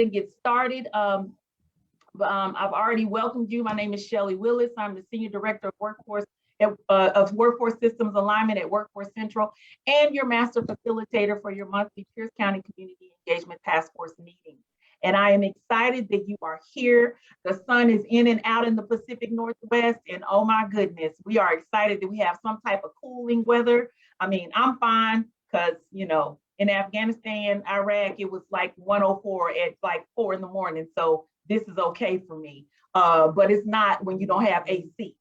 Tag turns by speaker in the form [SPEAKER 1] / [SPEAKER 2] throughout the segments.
[SPEAKER 1] and get started. I've already welcomed you. My name is Shelly Willis. I'm the Senior Director of Workforce Systems Alignment at Workforce Central and your Master Facilitator for your monthly Pierce County Community Engagement Task Force meeting. And I am excited that you are here. The sun is in and out in the Pacific Northwest, and oh my goodness, we are excited that we have some type of cooling weather. I mean, I'm fine because, you know, in Afghanistan, Iraq, it was like 104 at like 4 in the morning. So this is okay for me, but it's not when you don't have AC.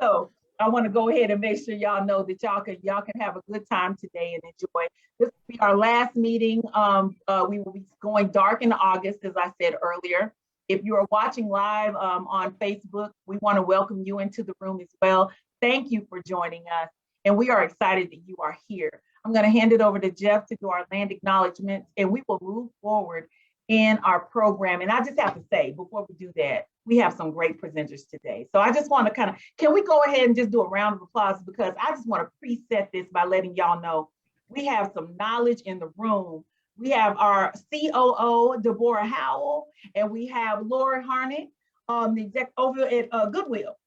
[SPEAKER 1] So I want to go ahead and make sure y'all know that y'all can have a good time today and enjoy. This will be our last meeting. We will be going dark in August, as I said earlier. If you are watching live on Facebook, we want to welcome you into the room as well. Thank you for joining us. And we are excited that you are here. I'm going to hand it over to Jeff to do our land acknowledgements, and we will move forward in our program. And I just have to say, before we do that, we have some great presenters today. So I just want to can we go ahead and just do a round of applause, because I just want to preset this by letting y'all know we have some knowledge in the room. We have our COO, Deborah Howell, and we have Laura Harnick, the exec over at Goodwill.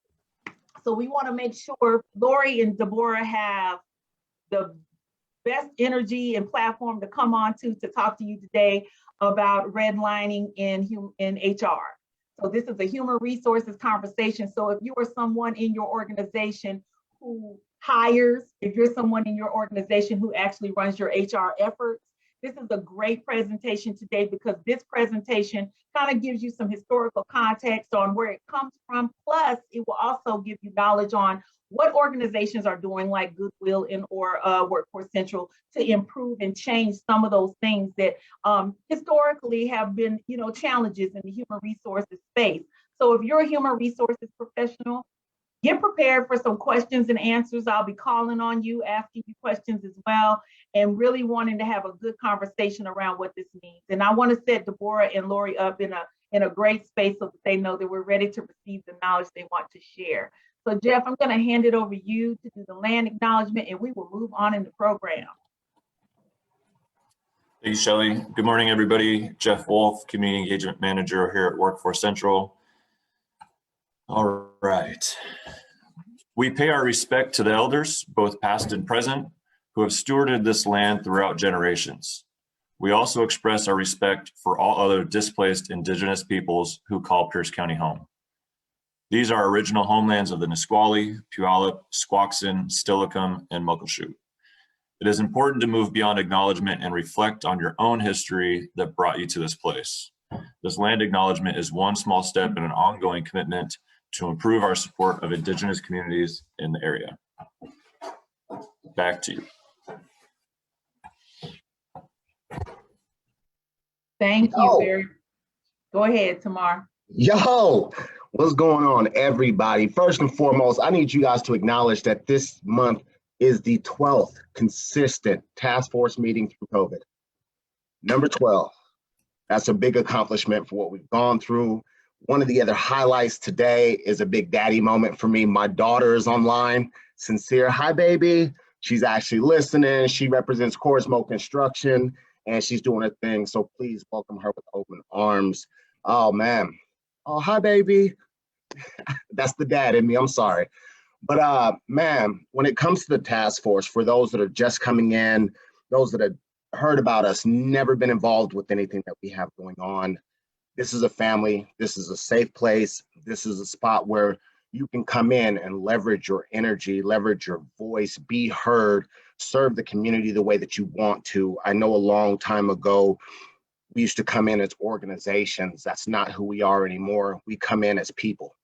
[SPEAKER 1] So we want to make sure Lori and Deborah have the best energy and platform to come on to talk to you today about redlining in HR. So this is a human resources conversation. So if you are someone in your organization who hires, if you're someone in your organization who actually runs your HR efforts, this is a great presentation today, because this presentation kind of gives you some historical context on where it comes from. Plus, it will also give you knowledge on what organizations are doing, like Goodwill or Workforce Central, to improve and change some of those things that historically have been, challenges in the human resources space. So if you're a human resources professional, get prepared for some questions and answers. I'll be calling on you, asking you questions as well, and really wanting to have a good conversation around what this means. And I want to set Deborah and Lori up in a great space so that they know that we're ready to receive the knowledge they want to share. So Jeff, I'm going to hand it over to you to do the land acknowledgement, and we will move on in the program.
[SPEAKER 2] Thank you, Shelly. Good morning, everybody. Jeff Wolf, Community Engagement Manager here at Workforce Central. All right. We pay our respect to the elders, both past and present, who have stewarded this land throughout generations. We also express our respect for all other displaced Indigenous peoples who call Pierce County home. These are original homelands of the Nisqually, Puyallup, Squaxin, Steilacoom, and Muckleshoot. It is important to move beyond acknowledgement and reflect on your own history that brought you to this place. This land acknowledgement is one small step in an ongoing commitment to improve our support of Indigenous communities in the area. Back to you.
[SPEAKER 1] Thank you, Barry. Go ahead, Tamar.
[SPEAKER 3] Yo, what's going on, everybody? First and foremost, I need you guys to acknowledge that this month is the 12th consistent task force meeting through COVID. Number 12. That's a big accomplishment for what we've gone through. One of the other highlights today is a big daddy moment for me. My daughter is online. Sincere, hi, baby. She's actually listening. She represents Corsmo Construction, and she's doing her thing. So please welcome her with open arms. Oh, man. Oh, hi, baby. That's the dad in me. I'm sorry. But, man, when it comes to the task force, for those that are just coming in, those that have heard about us, never been involved with anything that we have going on, this is a family. This is a safe place. This is a spot where you can come in and leverage your energy, leverage your voice, be heard, serve the community the way that you want to. I know a long time ago, we used to come in as organizations. That's not who we are anymore. We come in as people.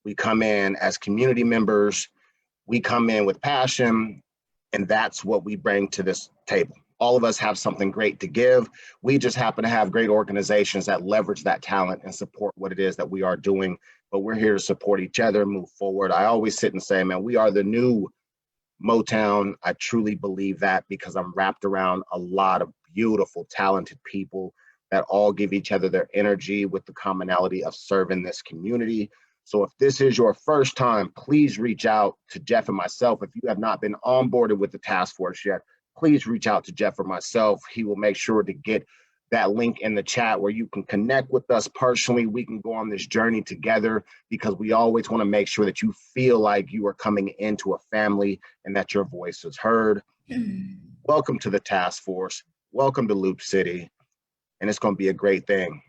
[SPEAKER 3] We come in as community members. We come in with passion, and that's what we bring to this table. All of us have something great to give. We just happen to have great organizations that leverage that talent and support what it is that we are doing. But we're here to support each other, move forward. I always sit and say, man, we are the new Motown. I truly believe that, because I'm wrapped around a lot of beautiful, talented people that all give each other their energy with the commonality of serving this community. So if this is your first time, please reach out to Jeff and myself. If you have not been onboarded with the task force yet, please reach out to Jeff or myself. He will make sure to get that link in the chat where you can connect with us personally. We can go on this journey together, because we always want to make sure that you feel like you are coming into a family and that your voice is heard. Welcome to the task force. Welcome to Loop City. And it's going to be a great thing.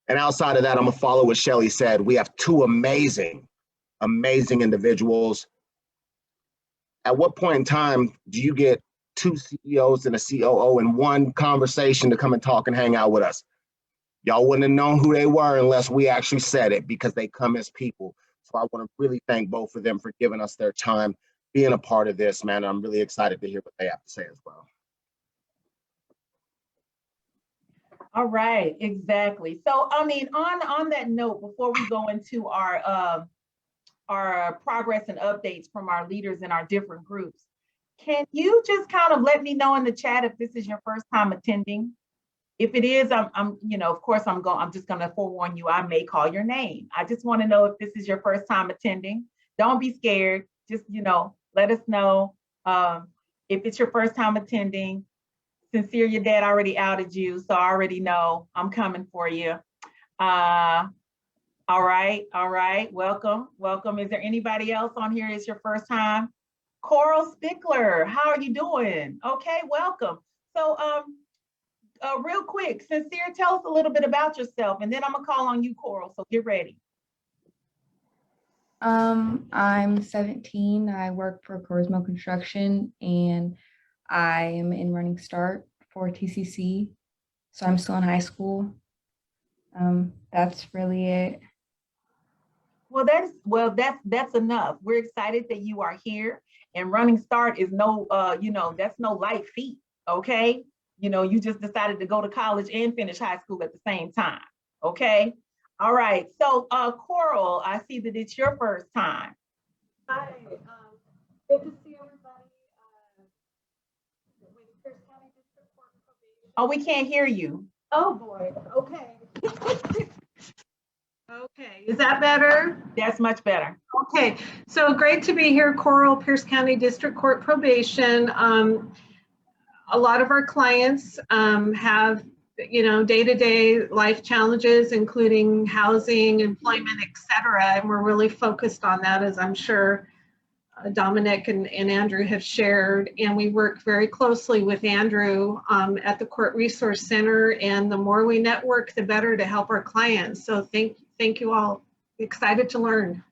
[SPEAKER 3] And outside of that, I'm going to follow what Shelly said. We have two amazing individuals. At what point in time do you get two CEOs and a COO in one conversation to come and talk and hang out with us? Y'all wouldn't have known who they were unless we actually said it, because they come as people. So I want to really thank both of them for giving us their time, being a part of this, man. I'm really excited to hear what they have to say as well.
[SPEAKER 1] All right, exactly. So, I mean, on that note, before we go into our progress and updates from our leaders in our different groups, can you just kind of let me know in the chat if this is your first time attending? If it is, I'm you know, of course, I'm just going to forewarn you, I may call your name. I just want to know if this is your first time attending. Don't be scared. Just, you know, let us know if it's your first time attending. Sincere, your dad already outed you, so I already know I'm coming for you. All right, welcome. Is there anybody else on here? It's your first time? Coral Spickler, how are you doing? Okay, welcome. So real quick, Sincere, tell us a little bit about yourself, and then I'm gonna call on you, Coral, so get ready.
[SPEAKER 4] I'm 17. I work for Corismo Construction, and I am in Running Start for TCC. So I'm still in high school. That's really it.
[SPEAKER 1] Well, that's enough. We're excited that you are here, and Running Start is no, you know, that's no light feat. Okay, you know, you just decided to go to college and finish high school at the same time. Okay. All right. So, Coral, I see that it's your first time.
[SPEAKER 5] Hi, good to see everybody. With Pierce County District Court Probation.
[SPEAKER 1] Oh, we can't hear you.
[SPEAKER 5] Oh boy. Okay. Okay. Is that better?
[SPEAKER 1] That's much better.
[SPEAKER 5] Okay. So great to be here, Coral, Pierce County District Court Probation. A lot of our clients have, you know, day-to-day life challenges, including housing, employment, et cetera. And we're really focused on that, as I'm sure Dominic and Andrew have shared. And we work very closely with Andrew at the Court Resource Center. And the more we network, the better to help our clients. So thank you all. Excited to learn.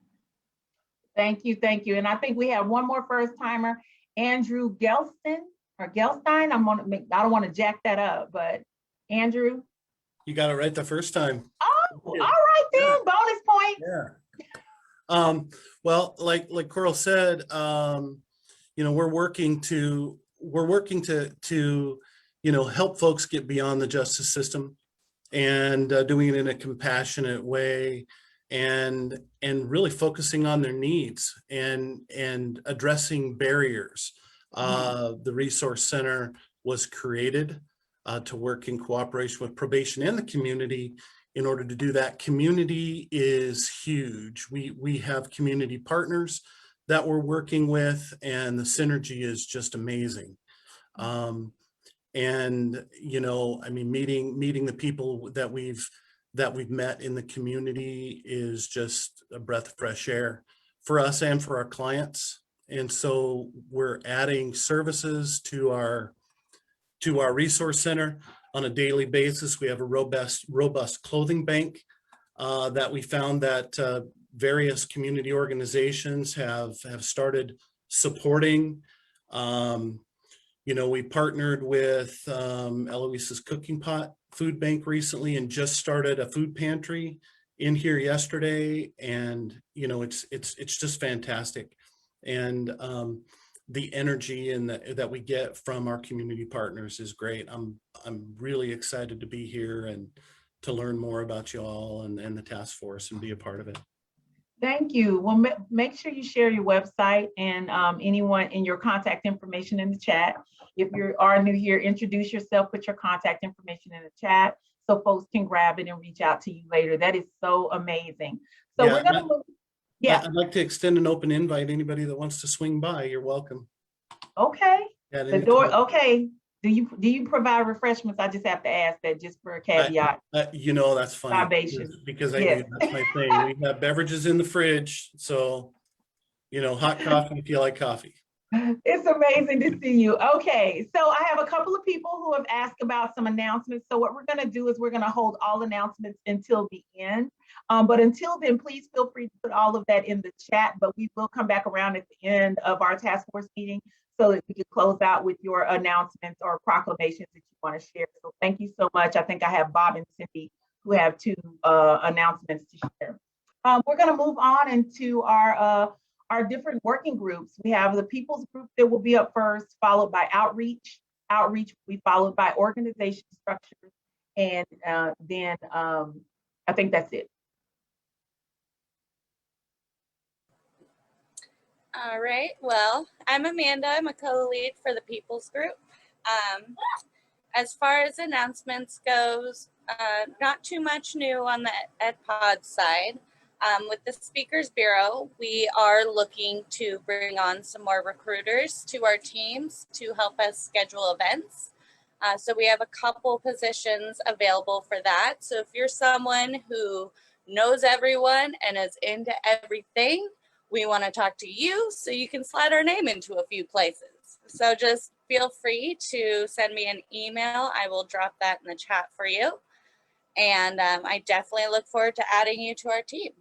[SPEAKER 1] Thank you. And I think we have one more first timer, Andrew Gelstein. I don't want to jack that up, but Andrew.
[SPEAKER 6] You got it right the first time.
[SPEAKER 1] Oh, all right then, yeah. Bonus point.
[SPEAKER 6] Yeah. Well, like Coral said, you know, we're working to you know, help folks get beyond the justice system, and doing it in a compassionate way, and really focusing on their needs and addressing barriers. The Resource Center was created to work in cooperation with probation and the community in order to do that. Community is huge. We have community partners that we're working with, and the synergy is just amazing. And, you know, I mean, meeting the people that we've met in the community is just a breath of fresh air for us and for our clients. And so we're adding services to our Resource Center on a daily basis. We have a robust clothing bank that we found that various community organizations have started supporting. You know, we partnered with Eloise's Cooking Pot Food Bank recently and just started a food pantry in here yesterday. And, you know, it's just fantastic. And the energy and that we get from our community partners is great. I'm really excited to be here and to learn more about you all and the task force and be a part of it.
[SPEAKER 1] Thank you. Well, make sure you share your website and anyone in your contact information in the chat. If you are new here, introduce yourself, put your contact information in the chat so folks can grab it and reach out to you later. That is so amazing. So we're gonna move. Yeah.
[SPEAKER 6] I'd like to extend an open invite. Anybody that wants to swing by, you're welcome.
[SPEAKER 1] Okay.
[SPEAKER 6] Yeah,
[SPEAKER 1] The door, okay. Do you provide refreshments? I just have to ask that just for a caveat.
[SPEAKER 6] You know, that's funny.
[SPEAKER 1] Libation.
[SPEAKER 6] Because
[SPEAKER 1] Yes.
[SPEAKER 6] that's my thing. We have beverages in the fridge. So, you know, hot coffee if you like coffee.
[SPEAKER 1] It's amazing to see you. Okay, so I have a couple of people who have asked about some announcements. So what we're going to do is we're going to hold all announcements until the end. But until then, please feel free to put all of that in the chat. But we will come back around at the end of our task force meeting so that we can close out with your announcements or proclamations that you want to share. So thank you so much. I think I have Bob and Cindy who have two announcements to share. We're going to move on into our different working groups. We have the people's group that will be up first, followed by outreach. Outreach will be followed by organization structure. And then I think that's it.
[SPEAKER 7] All right, well, I'm Amanda. I'm a co-lead for the People's Group. As far as announcements goes, not too much new on the EdPod side. With the Speakers Bureau, we are looking to bring on some more recruiters to our teams to help us schedule events. So we have a couple positions available for that. So if you're someone who knows everyone and is into everything, we want to talk to you so you can slide our name into a few places. So just feel free to send me an email. I will drop that in the chat for you. And I definitely look forward to adding you to our team.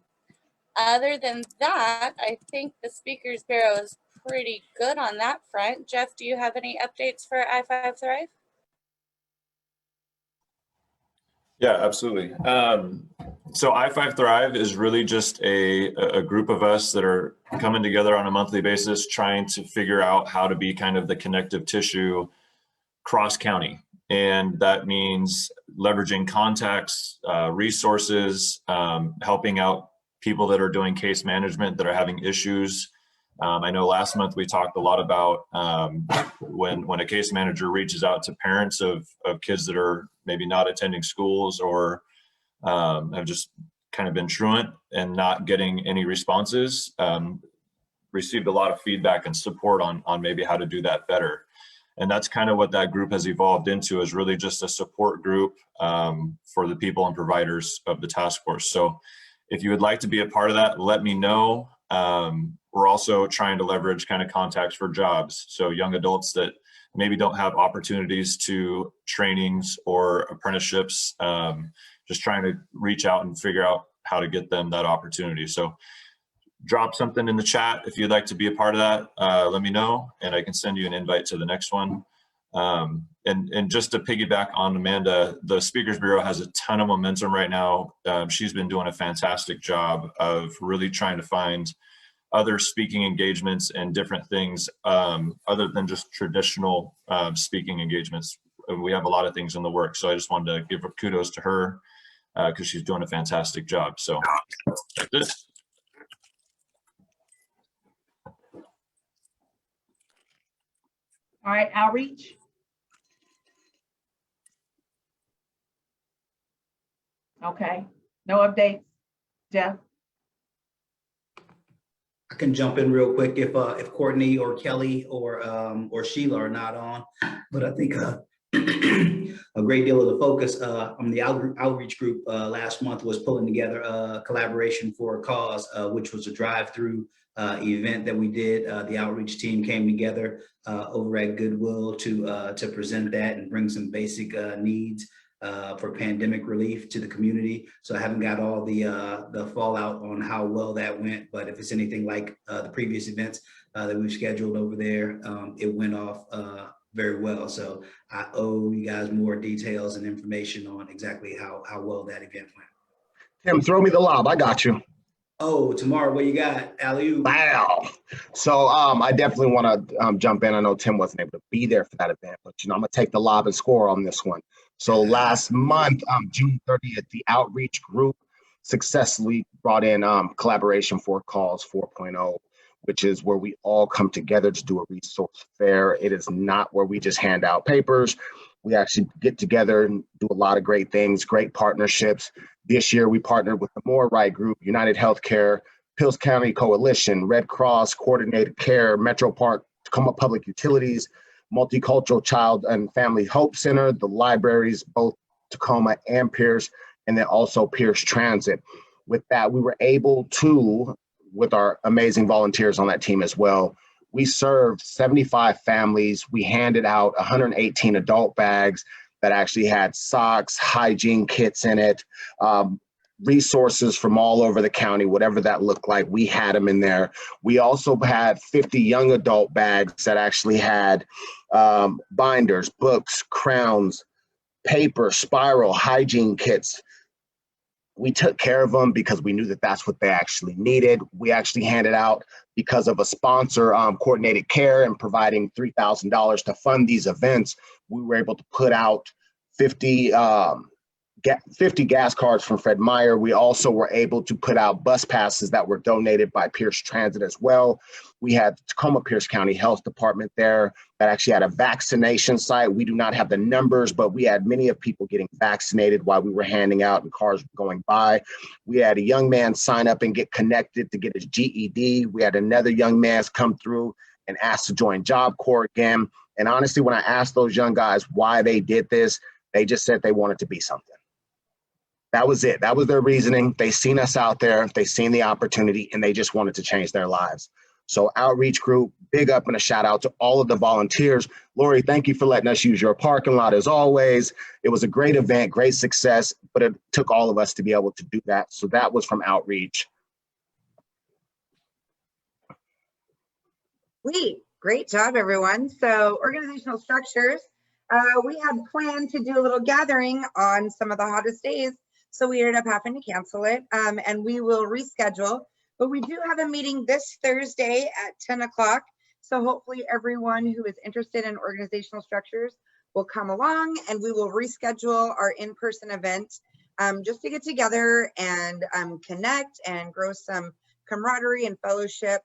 [SPEAKER 7] Other than that, I think the Speakers Bureau is pretty good on that front. Jeff, do you have any updates for I-5 Thrive?
[SPEAKER 2] Yeah, absolutely. So I-5 Thrive is really just a group of us that are coming together on a monthly basis, trying to figure out how to be kind of the connective tissue cross-county. And that means leveraging contacts, resources, helping out people that are doing case management that are having issues. I know last month we talked a lot about when a case manager reaches out to parents of kids that are maybe not attending schools or have just kind of been truant and not getting any responses, received a lot of feedback and support on maybe how to do that better. And that's kind of what that group has evolved into, is really just a support group for the people and providers of the task force. So if you would like to be a part of that, let me know. We're also trying to leverage kind of contacts for jobs. So young adults that maybe don't have opportunities to trainings or apprenticeships, just trying to reach out and figure out how to get them that opportunity. So drop something in the chat if you'd like to be a part of that. Let me know and I can send you an invite to the next one. And just to piggyback on Amanda, the Speakers Bureau has a ton of momentum right now. She's been doing a fantastic job of really trying to find other speaking engagements and different things other than just traditional speaking engagements. We have a lot of things in the works. So I just wanted to give kudos to her because she's doing a fantastic job. So this.
[SPEAKER 1] All right, outreach. Okay, no updates. Jeff?
[SPEAKER 8] I can jump in real quick if Courtney or Kelly or Sheila are not on, but I think a great deal of the focus on the outreach group last month was pulling together a collaboration for a cause, which was a drive-through event that we did. The outreach team came together over at Goodwill to present that and bring some basic needs for pandemic relief to the community. So I haven't got all the fallout on how well that went, but if it's anything like the previous events that we've scheduled over there, it went off very well. So I owe you guys more details and information on exactly how well that event went.
[SPEAKER 3] Tim, throw me the lob. I got you.
[SPEAKER 8] Oh, tomorrow, what you got? Alley-oop.
[SPEAKER 3] Wow. So I definitely want to jump in. I know Tim wasn't able to be there for that event, but I'm going to take the lob and score on this one. So last month, June 30th, the outreach group successfully brought in collaboration for Cause 4.0, which is where we all come together to do a resource fair. It is not where we just hand out papers. We actually get together and do a lot of great things, great partnerships. This year, we partnered with the More Right Group, United Healthcare, Pills County Coalition, Red Cross, Coordinated Care, Metro Park, Tacoma Public Utilities, Multicultural Child and Family Hope Center, the libraries, both Tacoma and Pierce, and then also Pierce Transit. With that, we were able to, with our amazing volunteers on that team as well, we served 75 families. We handed out 118 adult bags that actually had socks, hygiene kits in it, resources from all over the county, whatever that looked like, we had them in there. We also had 50 young adult bags that actually had binders, books, crowns, paper, spiral, hygiene kits. We took care of them because we knew that that's what they actually needed. We actually handed out, because of a sponsor, coordinated care and providing $3,000 to fund these events, we were able to put out 50 gas cards from Fred Meyer. We also were able to put out bus passes that were donated by Pierce Transit as well. We had Tacoma Pierce County Health Department there that actually had a vaccination site. We do not have the numbers, but we had many of people getting vaccinated while we were handing out and cars going by. We had a young man sign up and get connected to get his GED. We had another young man come through and ask to join Job Corps again. And honestly, when I asked those young guys why they did this, they just said they wanted to be something. That was it. That was their reasoning. They seen us out there, they seen the opportunity, and they just wanted to change their lives. So outreach group, big up and a shout out to all of the volunteers. Lori, thank you for letting us use your parking lot as always. It was a great event, great success, but it took all of us to be able to do that. So that was from outreach.
[SPEAKER 9] Sweet, great job, everyone. So organizational structures, we had planned to do a little gathering on some of the hottest days. So we ended up having to cancel it, and we will reschedule. But we do have a meeting this Thursday at 10 o'clock. So hopefully everyone who is interested in organizational structures will come along, and we will reschedule our in-person event just to get together and connect and grow some camaraderie and fellowship.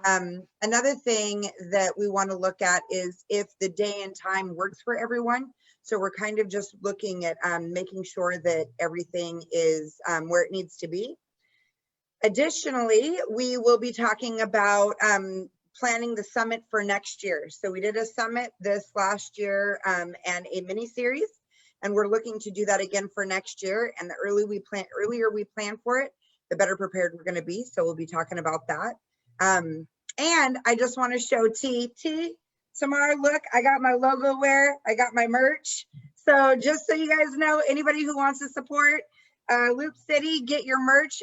[SPEAKER 9] Another thing that we want to look at is if the day and time works for everyone. So we're kind of just looking at making sure that everything is where it needs to be. Additionally, we will be talking about planning the summit for next year. So we did a summit this last year and a mini series, and we're looking to do that again for next year. And the earlier we plan for it, the better prepared we're going to be. So we'll be talking about that. And I just want to show T, tomorrow, look, I got my logo wear, I got my merch. So just so you guys know, anybody who wants to support Loop City, get your merch.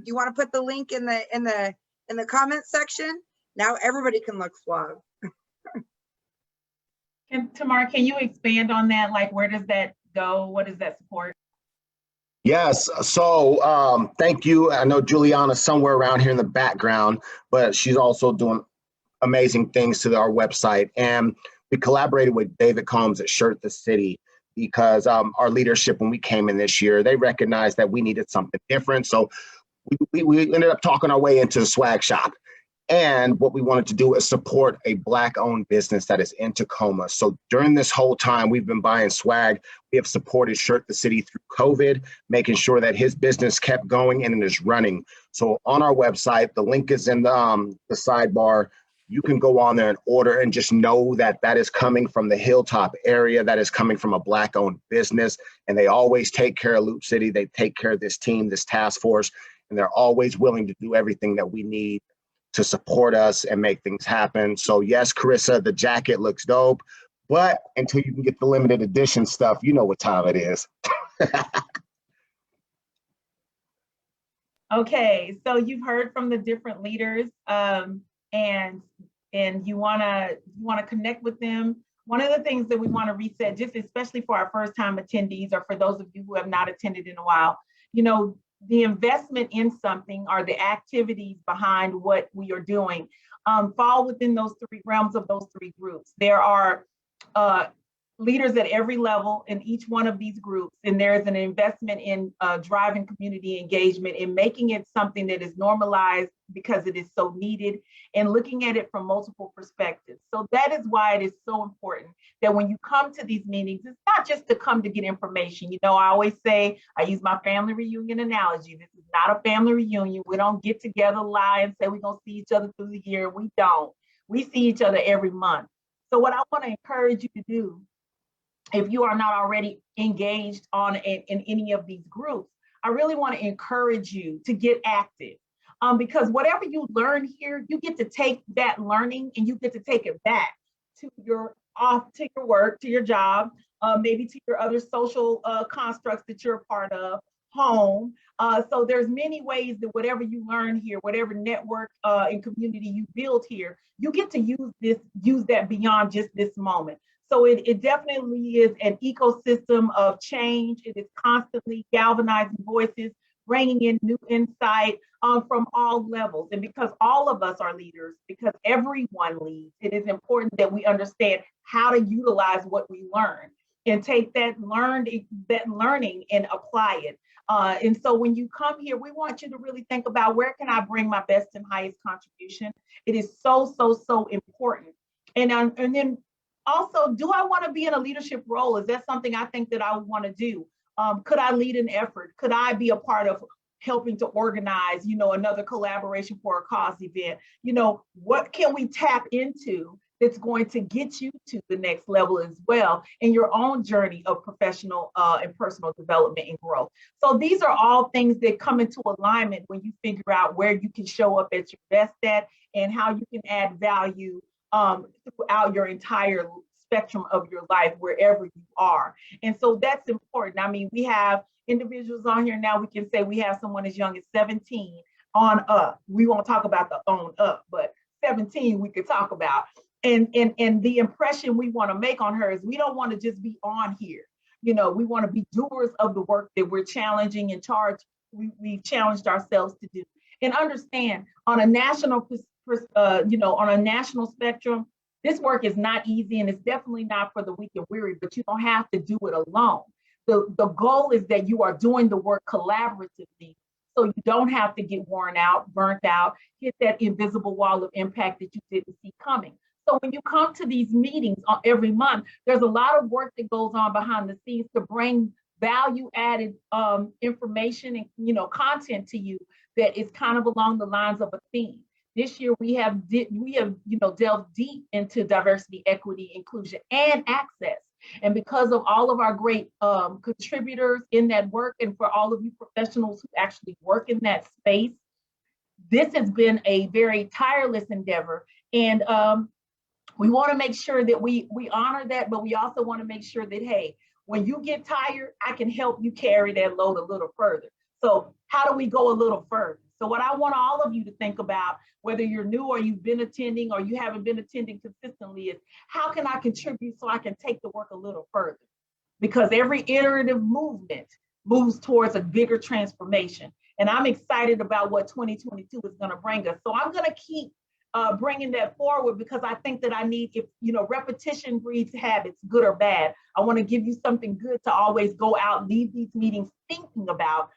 [SPEAKER 9] You want to put the link in the comment section. Now everybody can look suave.
[SPEAKER 1] Tamar, can you expand on that? Like, where does that go? What does that support?
[SPEAKER 3] Yes, so thank you. I know Juliana's somewhere around here in the background, but she's also doing amazing things to our website. And we collaborated with David Combs at Shirt the City because our leadership, when we came in this year, they recognized that we needed something different. So we ended up talking our way into the swag shop. And what we wanted to do is support a Black-owned business that is in Tacoma. So during this whole time, we've been buying swag. We have supported Shirt the City through COVID, making sure that his business kept going and it is running. So on our website, the link is in the sidebar. You can go on there and order and just know that that is coming from the Hilltop area, that is coming from a Black-owned business. And they always take care of Loop City. They take care of this team, this task force, and they're always willing to do everything that we need to support us and make things happen. So yes, Carissa, the jacket looks dope, but until you can get the limited edition stuff, you know what time it is.
[SPEAKER 1] Okay, so you've heard from the different leaders, and you wanna connect with them. One of the things that we want to reset, just especially for our first time attendees or for those of you who have not attended in a while, you know, the investment in something or the activities behind what we are doing fall within those three realms of those three groups. There are leaders at every level in each one of these groups, and there's an investment in driving community engagement and making it something that is normalized because it is so needed, and looking at it from multiple perspectives. So that is why it is so important that when you come to these meetings, it's not just to come to get information. You know, I always say, I use my family reunion analogy. This is not a family reunion. We don't get together, lie, and say we're gonna see each other through the year. We don't. We see each other every month. So what I want to encourage you to do, if you are not already engaged in any of these groups, I really want to encourage you to get active. Because whatever you learn here, you get to take that learning and you get to take it back to your work, to your job, maybe to your other social constructs that you're a part of, home. So there's many ways that whatever you learn here, whatever network and community you build here, you get to use that beyond just this moment. So it definitely is an ecosystem of change. It is constantly galvanizing voices, bringing in new insight from all levels. And because all of us are leaders, because everyone leads, it is important that we understand how to utilize what we learn and take that learning and apply it. And so when you come here, we want you to really think about, where can I bring my best and highest contribution? It is so, so, so important. And then also, do I want to be in a leadership role? Is that something I think that I would want to do? Could I lead an effort? Could I be a part of helping to organize, another collaboration for a cause event? What can we tap into that's going to get you to the next level as well in your own journey of professional and personal development and growth? So these are all things that come into alignment when you figure out where you can show up at your best at and how you can add value throughout your entire spectrum of your life, wherever you are. And so that's important. I mean, we have individuals on here now, we can say we have someone as young as 17 on up. We won't talk about the on up, but 17 we could talk about. And the impression we want to make on her is, we don't want to just be on here. We want to be doers of the work that we're challenging and charged. We've challenged ourselves to do. And understand, on a national on a national spectrum, this work is not easy, and it's definitely not for the weak and weary, but you don't have to do it alone. The goal is that you are doing the work collaboratively, so you don't have to get worn out, burnt out, hit that invisible wall of impact that you didn't see coming. So when you come to these meetings every month, there's a lot of work that goes on behind the scenes to bring value added information and content to you that is kind of along the lines of a theme. This year we have delved deep into diversity, equity, inclusion, and access. And because of all of our great contributors in that work, and for all of you professionals who actually work in that space, this has been a very tireless endeavor. And we want to make sure that we honor that, but we also want to make sure that, hey, when you get tired, I can help you carry that load a little further. So how do we go a little further? So what I want all of you to think about, whether you're new or you've been attending or you haven't been attending consistently, is how can I contribute so I can take the work a little further? Because every iterative movement moves towards a bigger transformation. And I'm excited about what 2022 is going to bring us. So I'm going to keep bringing that forward, because I think that I need, if repetition breeds habits, good or bad. I want to give you something good to always go out, leave these meetings thinking about,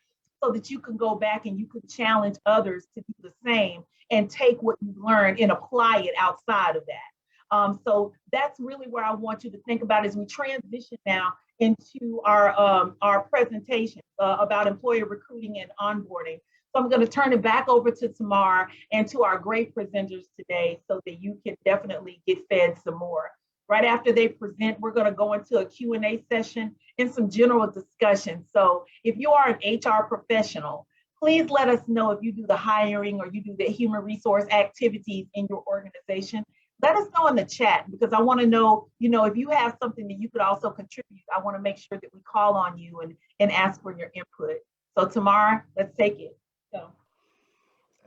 [SPEAKER 1] so that you can go back and you can challenge others to do the same and take what you learned and apply it outside of that. So that's really where I want you to think about as we transition now into our presentation about employer recruiting and onboarding. So I'm going to turn it back over to Tamar and to our great presenters today, so that you can definitely get fed some more. Right after they present, we're going to go into a Q&A session and some general discussion. So if you are an HR professional, please let us know if you do the hiring or you do the human resource activities in your organization. Let us know in the chat, because I want to know, if you have something that you could also contribute. I want to make sure that we call on you and ask for your input. So Tamar, let's take it. So.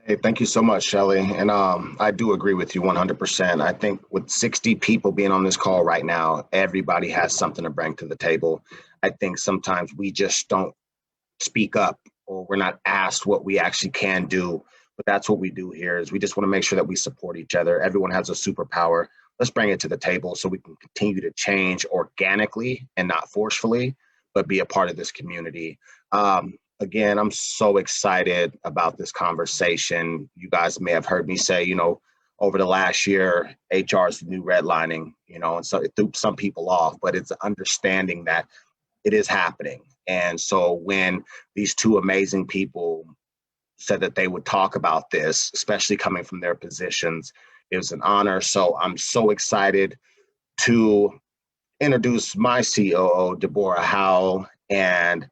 [SPEAKER 3] Hey, thank you so much, Shelley. And I do agree with you 100%. I think with 60 people being on this call right now, everybody has something to bring to the table. I think sometimes we just don't speak up, or we're not asked what we actually can do. But that's what we do here, is we just want to make sure that we support each other. Everyone has a superpower. Let's bring it to the table so we can continue to change organically and not forcefully, but be a part of this community. Again, I'm so excited about this conversation. You guys may have heard me say, over the last year, HR is the new redlining, and so it threw some people off, but it's understanding that it is happening. And so when these two amazing people said that they would talk about this, especially coming from their positions, it was an honor. So I'm so excited to introduce my COO, Deborah Howell, and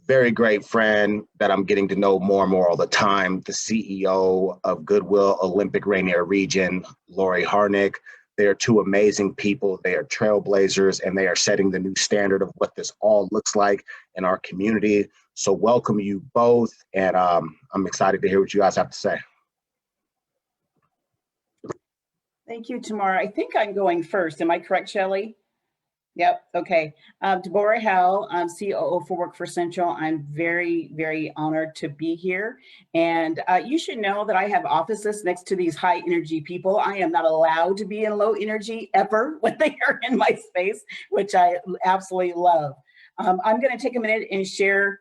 [SPEAKER 3] very great friend that I'm getting to know more and more all the time, the CEO of Goodwill Olympic Rainier region, Lori Harnick. They are two amazing people. They are trailblazers, and they are setting the new standard of what this all looks like in our community. So welcome you both, and I'm excited to hear what you guys have to say.
[SPEAKER 10] Thank you, Tamara. I think I'm going first. Am I correct, Shelley? Yep. Okay. Deborah Howell, I'm COO for Workforce Central. I'm very, very honored to be here. And you should know that I have offices next to these high energy people. I am not allowed to be in low energy ever when they are in my space, which I absolutely love. I'm going to take a minute and share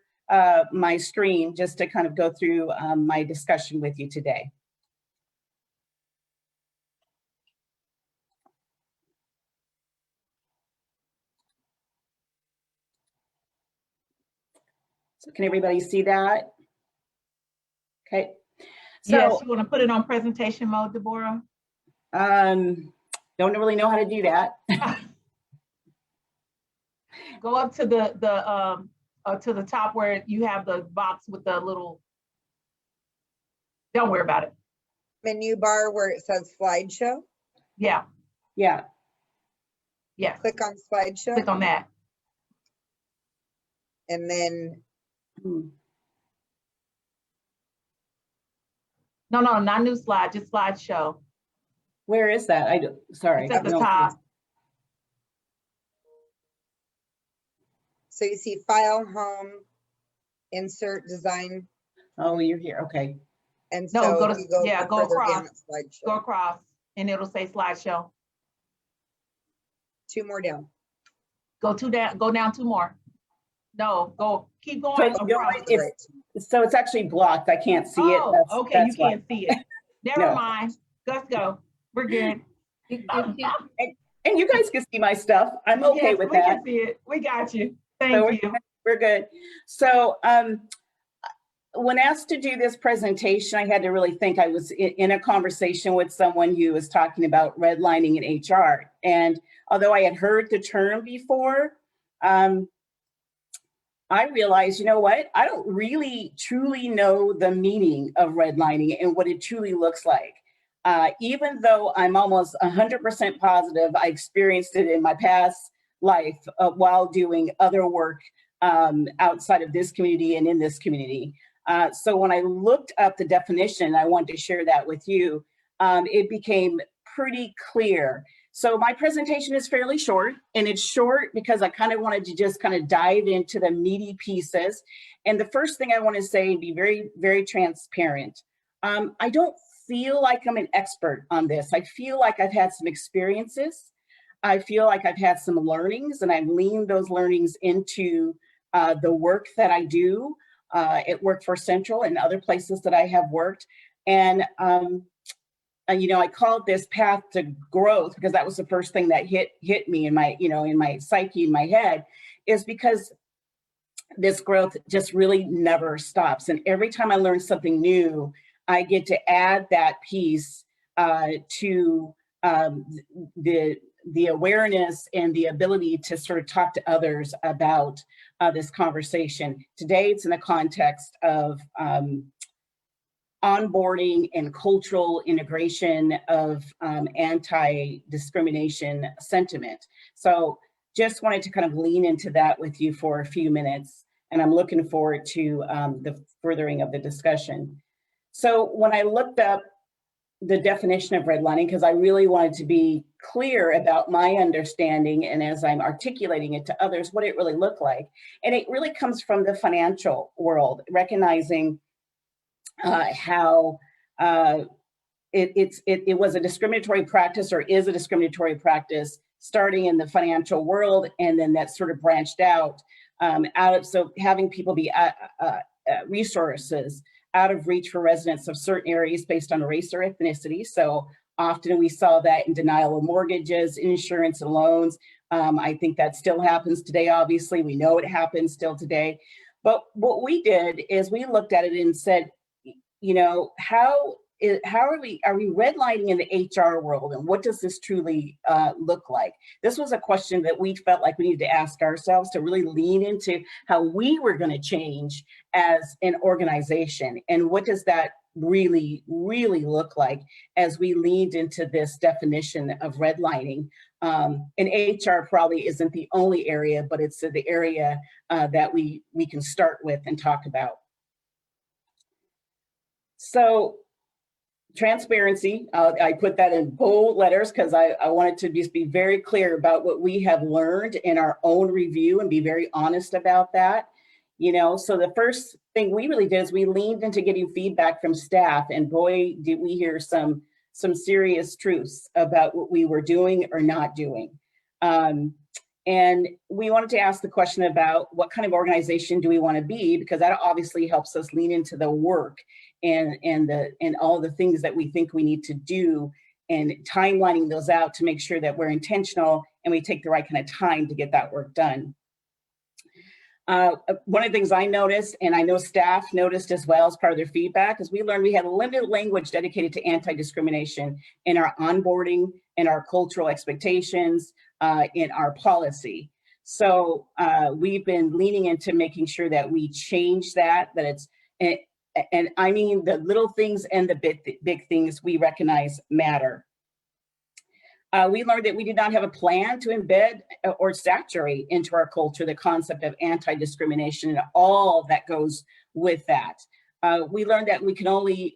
[SPEAKER 10] my screen just to kind of go through my discussion with you today. So can everybody see that? Okay. So,
[SPEAKER 1] Yes, you want to put it on presentation mode, Deborah?
[SPEAKER 10] don't really know how to do that.
[SPEAKER 1] Go up to the top where you have the box with the little. Don't worry about it.
[SPEAKER 9] Menu bar where it says slideshow.
[SPEAKER 1] Yeah.
[SPEAKER 10] Yeah.
[SPEAKER 1] Yes.
[SPEAKER 9] Click on slideshow.
[SPEAKER 1] Click on that.
[SPEAKER 9] And then
[SPEAKER 1] No, not new slide, just slideshow.
[SPEAKER 10] Where is that? Sorry.
[SPEAKER 1] It's at the
[SPEAKER 10] No.
[SPEAKER 1] top.
[SPEAKER 9] so you see file, home, insert, design.
[SPEAKER 10] Oh, you're here. Okay.
[SPEAKER 9] And
[SPEAKER 1] No,
[SPEAKER 9] so
[SPEAKER 1] go
[SPEAKER 9] if
[SPEAKER 1] to-
[SPEAKER 9] you go
[SPEAKER 1] yeah, go
[SPEAKER 9] further down
[SPEAKER 1] across.
[SPEAKER 9] at slideshow.
[SPEAKER 1] Go across and it'll say slideshow.
[SPEAKER 9] 2 more down.
[SPEAKER 1] Go down 2 more. No, keep going.
[SPEAKER 10] So, you know
[SPEAKER 1] across.
[SPEAKER 10] what? So it's actually blocked. I can't see it.
[SPEAKER 1] Oh, okay, you
[SPEAKER 10] why.
[SPEAKER 1] can't see it. Never
[SPEAKER 10] No.
[SPEAKER 1] mind. Let's go. We're good.
[SPEAKER 10] And you guys can see my stuff. I'm okay
[SPEAKER 1] Yes,
[SPEAKER 10] with
[SPEAKER 1] we
[SPEAKER 10] that.
[SPEAKER 1] can see it. We got you.
[SPEAKER 10] So
[SPEAKER 1] Thank you.
[SPEAKER 10] We're good. So when asked to do this presentation, I had to really think. I was in a conversation with someone who was talking about redlining in HR. And although I had heard the term before, I realized, you know what? I don't really truly know the meaning of redlining and what it truly looks like. Even though I'm almost 100% positive I experienced it in my past life while doing other work outside of this community and in this community. So when I looked up the definition, I wanted to share that with you, it became pretty clear. So my presentation is fairly short, and it's short because I kind of wanted to just kind of dive into the meaty pieces. And the first thing I want to say and be very, very transparent. I don't feel like I'm an expert on this. I feel like I've had some experiences. I feel like I've had some learnings, and I've leaned those learnings into the work that I do at Workforce Central and other places that I have worked. And you know, I called this path to growth because that was the first thing that hit me in my, in my psyche, in my head, is because this growth just really never stops. And every time I learn something new, I get to add that piece to the awareness and the ability to sort of talk to others about this conversation. Today, it's in the context of onboarding and cultural integration of anti-discrimination sentiment. So just wanted to kind of lean into that with you for a few minutes, and I'm looking forward to the furthering of the discussion. So when I looked up the definition of redlining, because I really wanted to be clear about my understanding, and as I'm articulating it to others, what it really looked like. And it really comes from the financial world, recognizing how it was a discriminatory practice, or is a discriminatory practice, starting in the financial world, and then that sort of branched out so having people be resources out of reach for residents of certain areas based on race or ethnicity. So often we saw that in denial of mortgages, insurance, and loans. I think that still happens today. Obviously, we know it happens still today. But what we did is we looked at it and said, you know, how how are we redlining in the HR world, and what does this truly look like? This was a question that we felt like we needed to ask ourselves to really lean into how we were going to change as an organization, and what does that really look like as we leaned into this definition of redlining. And HR probably isn't the only area, but it's the area that we can start with and talk about. So transparency, I put that in bold letters because I wanted to just be very clear about what we have learned in our own review and be very honest about that. You know, so the first thing we really did is we leaned into getting feedback from staff, and boy, did we hear some serious truths about what we were doing or not doing. And we wanted to ask the question about what kind of organization do we want to be, because that obviously helps us lean into the work and all the things that we think we need to do, and timelining those out to make sure that we're intentional and we take the right kind of time to get that work done. One of the things I noticed, and I know staff noticed as well as part of their feedback, is we learned we had limited language dedicated to anti-discrimination in our onboarding, in our cultural expectations, in our policy. So we've been leaning into making sure that we change that it's, and I mean the little things and the big things we recognize matter. We learned that we did not have a plan to embed or saturate into our culture the concept of anti-discrimination and all that goes with that. We learned that we could only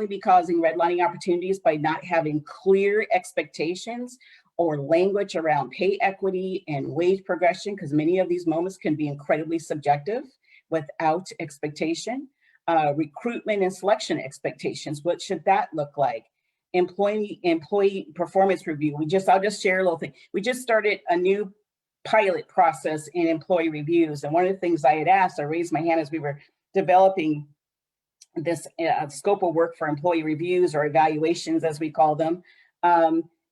[SPEAKER 10] be causing redlining opportunities by not having clear expectations or language around pay equity and wage progression, because many of these moments can be incredibly subjective without expectation. Recruitment and selection expectations, what should that look like? Employee performance review. I'll just share a little thing. We just started a new pilot process in employee reviews. And one of the things I had asked, I raised my hand as we were developing this scope of work for employee reviews, or evaluations as we call them,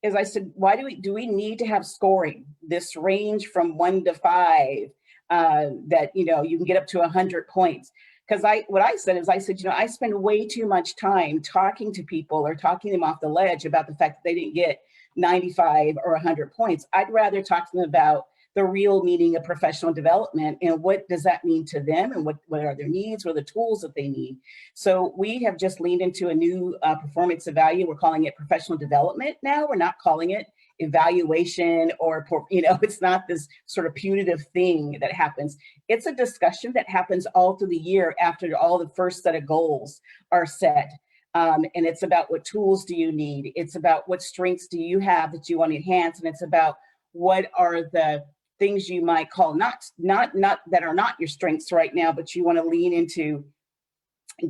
[SPEAKER 10] is I said, why do we need to have scoring? This range from 1 to 5, that, you know, you can get up to 100 points. Because what I said, you know, I spend way too much time talking to people or talking them off the ledge about the fact that they didn't get 95 or 100 points. I'd rather talk to them about the real meaning of professional development and what does that mean to them, and what are their needs, what are the tools that they need. So we have just leaned into a new performance evaluation. We're calling it professional development now. We're not calling it evaluation, or, you know, it's not this sort of punitive thing that happens. It's a discussion that happens all through the year after all the first set of goals are set. And it's about what tools do you need? It's about what strengths do you have that you want to enhance? And it's about what are the things you might call not that are not your strengths right now, but you want to lean into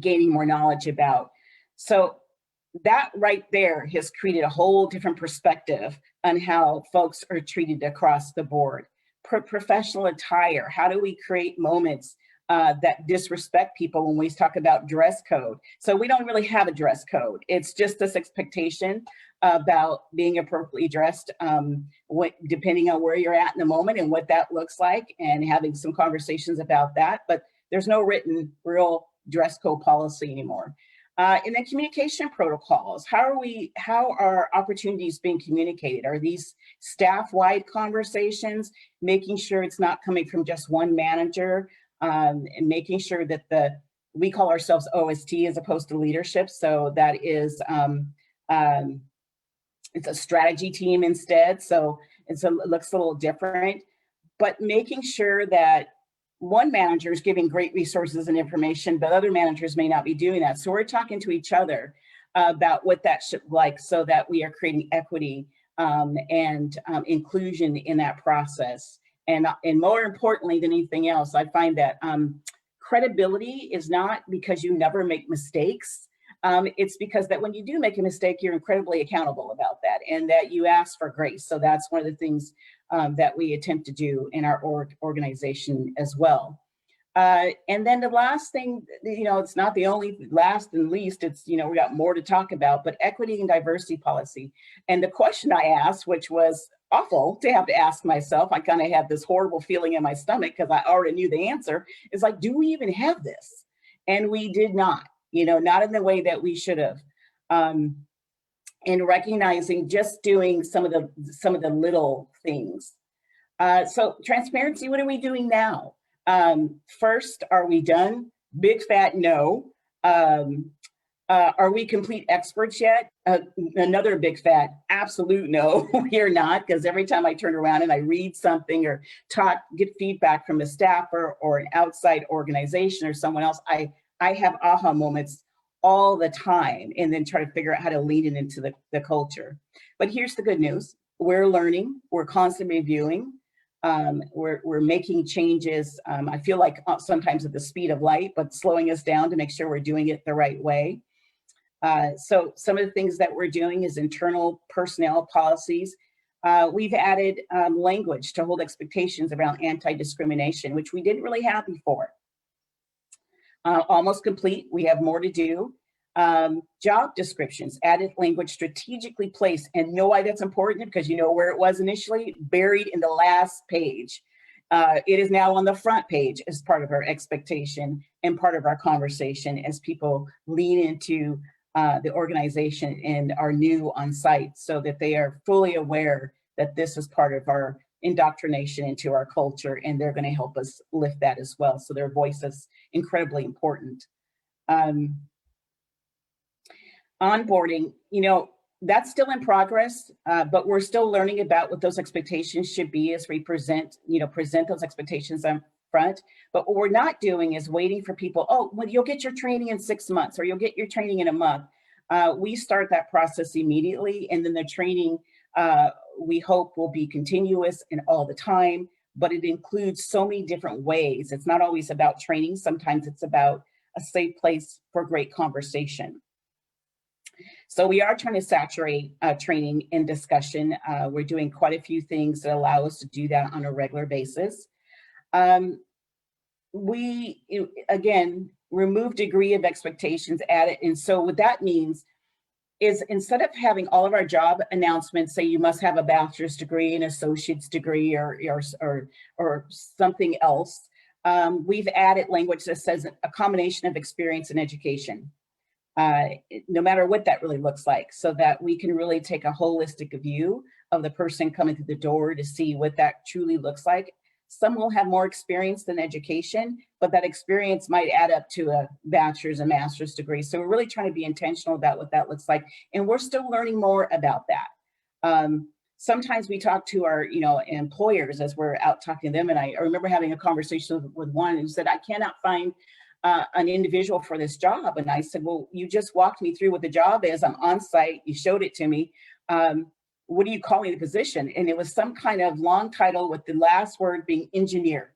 [SPEAKER 10] gaining more knowledge about. So that right there has created a whole different perspective on how folks are treated across the board. Professional attire, how do we create moments that disrespect people when we talk about dress code? So we don't really have a dress code. It's just this expectation about being appropriately dressed, depending on where you're at in the moment and what that looks like, and having some conversations about that. But there's no written real dress code policy anymore. And then communication protocols. How are opportunities being communicated? Are these staff-wide conversations, making sure it's not coming from just one manager, and making sure that we call ourselves OST as opposed to leadership. So that is, it's a strategy team instead. So it looks a little different, but making sure that one manager is giving great resources and information, but other managers may not be doing that. So we're talking to each other about what that should look like, so that we are creating equity and inclusion in that process. And more importantly than anything else, I find that credibility is not because you never make mistakes. It's because that when you do make a mistake, you're incredibly accountable about that, and that you ask for grace. So that's one of the things that we attempt to do in our organization as well. And then the last thing, you know, it's not the only last and least, it's, you know, we got more to talk about, but equity and diversity policy. And the question I asked, which was awful to have to ask myself, I kind of had this horrible feeling in my stomach because I already knew the answer, is like, do we even have this? And we did not. not in the way that we should have. And recognizing just doing some of the little things. So transparency, what are we doing now? First, are we done? Big fat no. Are we complete experts yet? Another big fat absolute no, we are not, because every time I turn around and I read something or get feedback from a staffer or an outside organization or someone else, I have aha moments all the time, and then try to figure out how to lead it into the culture. But here's the good news. We're learning, we're constantly reviewing, we're making changes. I feel like sometimes at the speed of light, but slowing us down to make sure we're doing it the right way. So some of the things that we're doing is internal personnel policies. We've added language to hold expectations around anti-discrimination, which we didn't really have before. Almost complete, we have more to do. Job descriptions, added language strategically placed, and know why that's important, because you know where it was initially, buried in the last page. It is now on the front page as part of our expectation and part of our conversation as people lean into the organization and are new on site, so that they are fully aware that this is part of our indoctrination into our culture, and they're going to help us lift that as well. So their voice is incredibly important. Onboarding, that's still in progress, but we're still learning about what those expectations should be as we present those expectations up front. But what we're not doing is waiting for people, oh, well, you'll get your training in 6 months, or you'll get your training in a month. We start that process immediately, and then the training we hope will be continuous and all the time, but it includes so many different ways. It's not always about training. Sometimes it's about a safe place for great conversation. So we are trying to saturate training and discussion. We're doing quite a few things that allow us to do that on a regular basis. We, again, remove degree of expectations, added. And so what that means is, instead of having all of our job announcements say you must have a bachelor's degree, an associate's degree, or something else, we've added language that says a combination of experience and education, no matter what that really looks like, so that we can really take a holistic view of the person coming through the door to see what that truly looks like. Some will have more experience than education, but that experience might add up to a bachelor's and master's degree. So we're really trying to be intentional about what that looks like. And we're still learning more about that. Sometimes we talk to our employers as we're out talking to them. And I remember having a conversation with one who said, I cannot find an individual for this job. And I said, well, you just walked me through what the job is. I'm on site. You showed it to me. What do you call the position? And it was some kind of long title with the last word being engineer.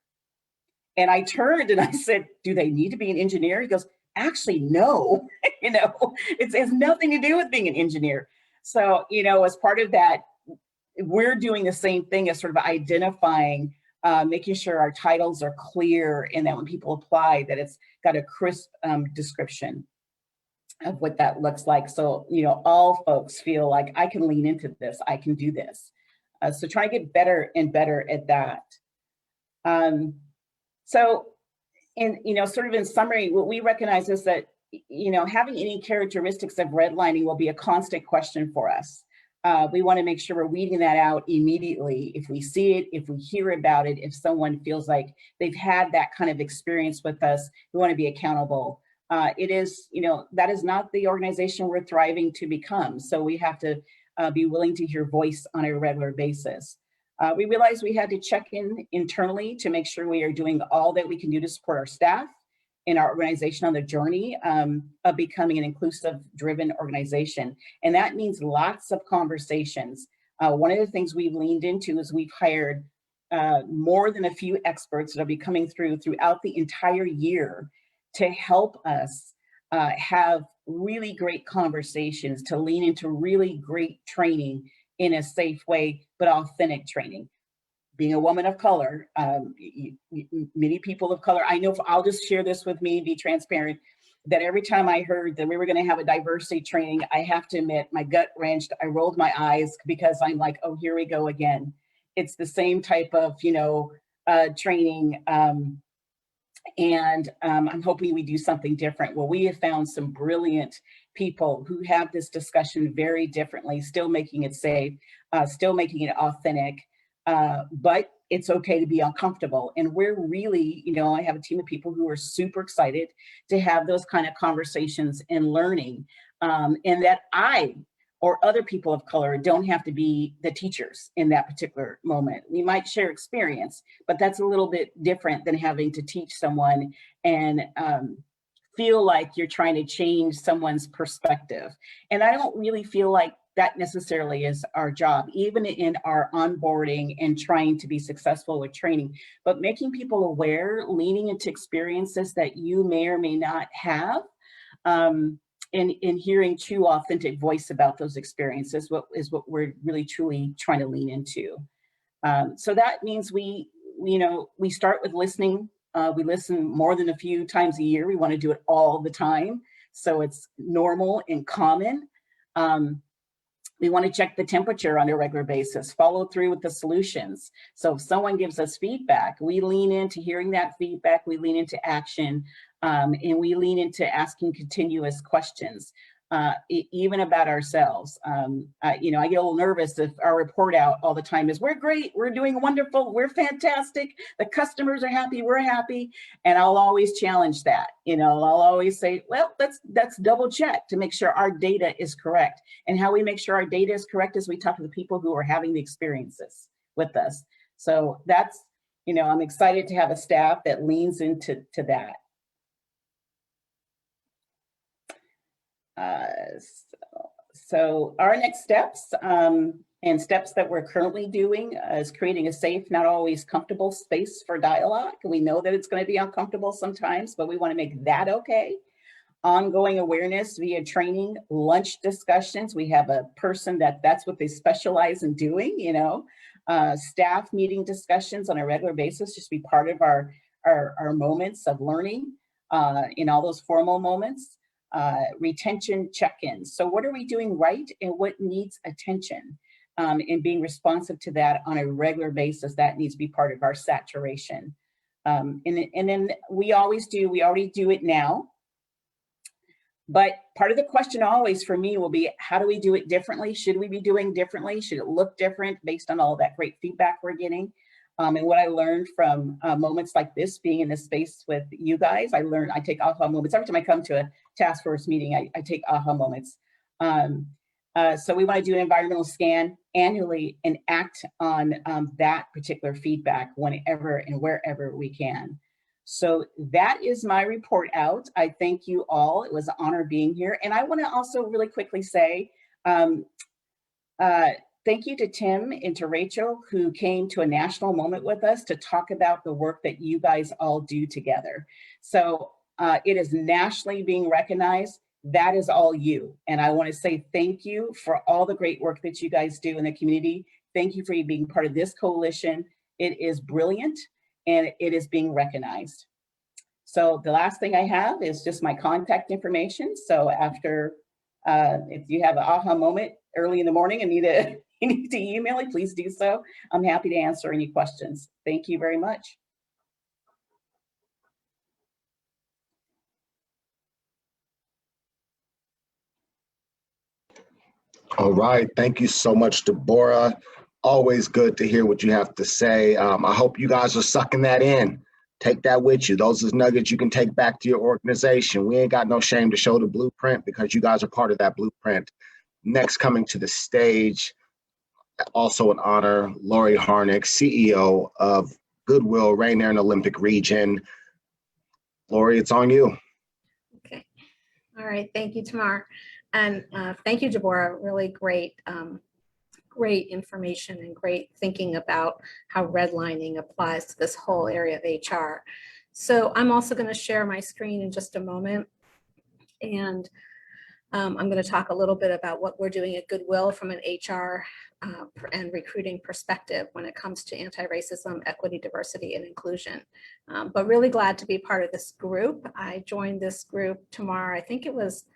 [SPEAKER 10] And I turned and I said, do they need to be an engineer? He goes, actually, no. It has nothing to do with being an engineer. So, as part of that, we're doing the same thing as sort of identifying, making sure our titles are clear, and that when people apply, that it's got a crisp description of what that looks like. So, all folks feel like I can lean into this, I can do this. So try to get better and better at that. So, sort of in summary, what we recognize is that, having any characteristics of redlining will be a constant question for us. We want to make sure we're weeding that out immediately. If we see it, if we hear about it, if someone feels like they've had that kind of experience with us, we want to be accountable. It is, that is not the organization we're thriving to become. So we have to be willing to hear voice on a regular basis. We realized we had to check in internally to make sure we are doing all that we can do to support our staff and our organization on the journey of becoming an inclusive, driven organization. And that means lots of conversations. One of the things we've leaned into is we've hired more than a few experts that will be coming throughout the entire year to help us have really great conversations, to lean into really great training in a safe way, but authentic training. Being a woman of color, many people of color, I know, I'll just share this with me, be transparent, that every time I heard that we were gonna have a diversity training, I have to admit, my gut wrenched, I rolled my eyes, because I'm like, oh, here we go again. It's the same type of, training And I'm hoping we do something different. Well, we have found some brilliant people who have this discussion very differently, still making it safe, still making it authentic, but it's okay to be uncomfortable. And we're really, you know, I have a team of people who are super excited to have those kind of conversations and learning, and that I or other people of color don't have to be the teachers in that particular moment. We might share experience, but that's a little bit different than having to teach someone and feel like you're trying to change someone's perspective. And I don't really feel like that necessarily is our job, even in our onboarding and trying to be successful with training, but making people aware, leaning into experiences that you may or may not have, and hearing true authentic voice about those experiences is what we're really truly trying to lean into. So that means we start with listening. We listen more than a few times a year. We want to do it all the time, so it's normal and common. We want to check the temperature on a regular basis, follow through with the solutions. So if someone gives us feedback, we lean into hearing that feedback, we lean into action, and we lean into asking continuous questions, even about ourselves. I get a little nervous if our report out all the time is, we're great, we're doing wonderful, we're fantastic, the customers are happy, we're happy. And I'll always challenge that. I'll always say, well, let's double check to make sure our data is correct. And how we make sure our data is correct is we talk to the people who are having the experiences with us. So that's, I'm excited to have a staff that leans into that. So our next steps and steps that we're currently doing is creating a safe, not always comfortable space for dialogue. We know that it's going to be uncomfortable sometimes, but we want to make that okay. Ongoing awareness via training, lunch discussions. We have a person that's what they specialize in doing, staff meeting discussions on a regular basis, just be part of our moments of learning in all those formal moments. Retention check-ins. So what are we doing right and what needs attention? And being responsive to that on a regular basis, that needs to be part of our saturation. And then we already do it now. But part of the question always for me will be, how do we do it differently? Should we be doing differently? Should it look different based on all that great feedback we're getting? And what I learned from moments like this, being in this space with you guys, I take aha moments. Every time I come to a task force meeting, I take aha moments. So we want to do an environmental scan annually and act on that particular feedback whenever and wherever we can. So that is my report out. I thank you all. It was an honor being here. And I want to also really quickly say, thank you to Tim and to Rachel, who came to a national moment with us to talk about the work that you guys all do together. So it is nationally being recognized. That is all you. And I want to say thank you for all the great work that you guys do in the community. Thank you for being part of this coalition. It is brilliant and it is being recognized. So the last thing I have is just my contact information. So after, if you have an aha moment early in the morning and you need to email me, please do so. I'm happy to answer any questions. Thank you very much.
[SPEAKER 3] All right. Thank you so much, Deborah. Always good to hear what you have to say. I hope you guys are sucking that in. Take that with you. Those are nuggets you can take back to your organization. We ain't got no shame to show the blueprint because you guys are part of that blueprint. Next, coming to the stage, also an honor, Lori Harnick, CEO of Goodwill, Rainier and Olympic region. Lori, it's on you.
[SPEAKER 11] Okay. All right. Thank you, Tamar. And thank you, Deborah. Really great, great information and great thinking about how redlining applies to this whole area of HR. So I'm also going to share my screen in just a moment. And I'm going to talk a little bit about what we're doing at Goodwill from an HR and recruiting perspective when it comes to anti-racism, equity, diversity, and inclusion. But really glad to be part of this group. I joined this group tomorrow, I think it was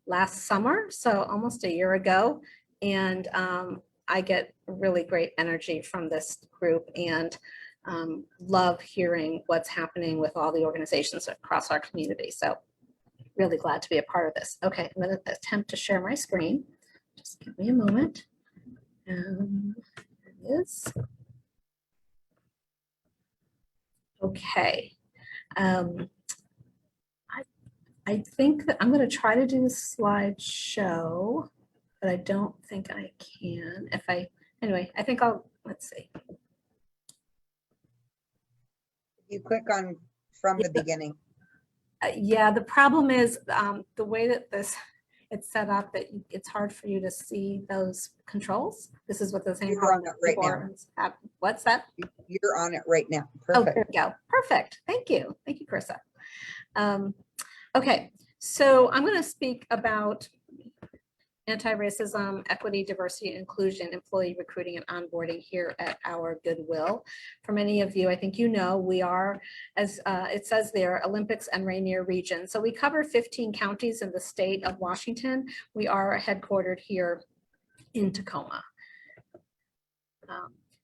[SPEAKER 11] last summer, so almost a year ago. And I get really great energy from this group. And love hearing what's happening with all the organizations across our community. So really glad to be a part of this. Okay, I'm going to attempt to share my screen. Just give me a moment. There it is. Okay. I think that I'm going to try to do the slideshow, but I don't think I can. Anyway, I think let's see.
[SPEAKER 9] You click on from the beginning.
[SPEAKER 11] Yeah, the problem is the way that it's set up that it's hard for you to see those controls. This is what the same.
[SPEAKER 9] You're on it right now.
[SPEAKER 11] What's that?
[SPEAKER 9] You're on it right now.
[SPEAKER 11] Oh,
[SPEAKER 9] Perfect.
[SPEAKER 11] there we go. Perfect. Thank you. Thank you, Carissa. Okay, so I'm going to speak about anti-racism, equity, diversity, and inclusion, employee recruiting and onboarding here at our Goodwill. For many of you, I think you know, we are, as it says there, Olympics and Rainier region. So we cover 15 counties in the state of Washington. We are headquartered here in Tacoma.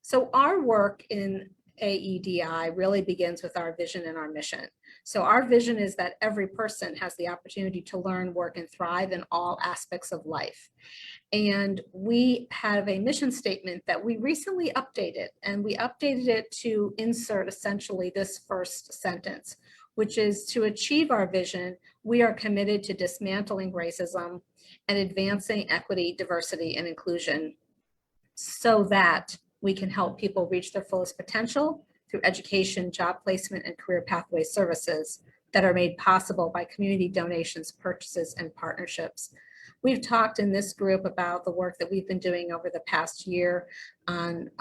[SPEAKER 11] So our work in AEDI really begins with our vision and our mission. So our vision is that every person has the opportunity to learn, work, and thrive in all aspects of life. And we have a mission statement that we recently updated, and we updated it to insert essentially this first sentence, which is to achieve our vision, we are committed to dismantling racism and advancing equity, diversity, and inclusion so that we can help people reach their fullest potential through education, job placement, and career pathway services that are made possible by community donations, purchases, and partnerships. We've talked in this group about the work that we've been doing over the past year on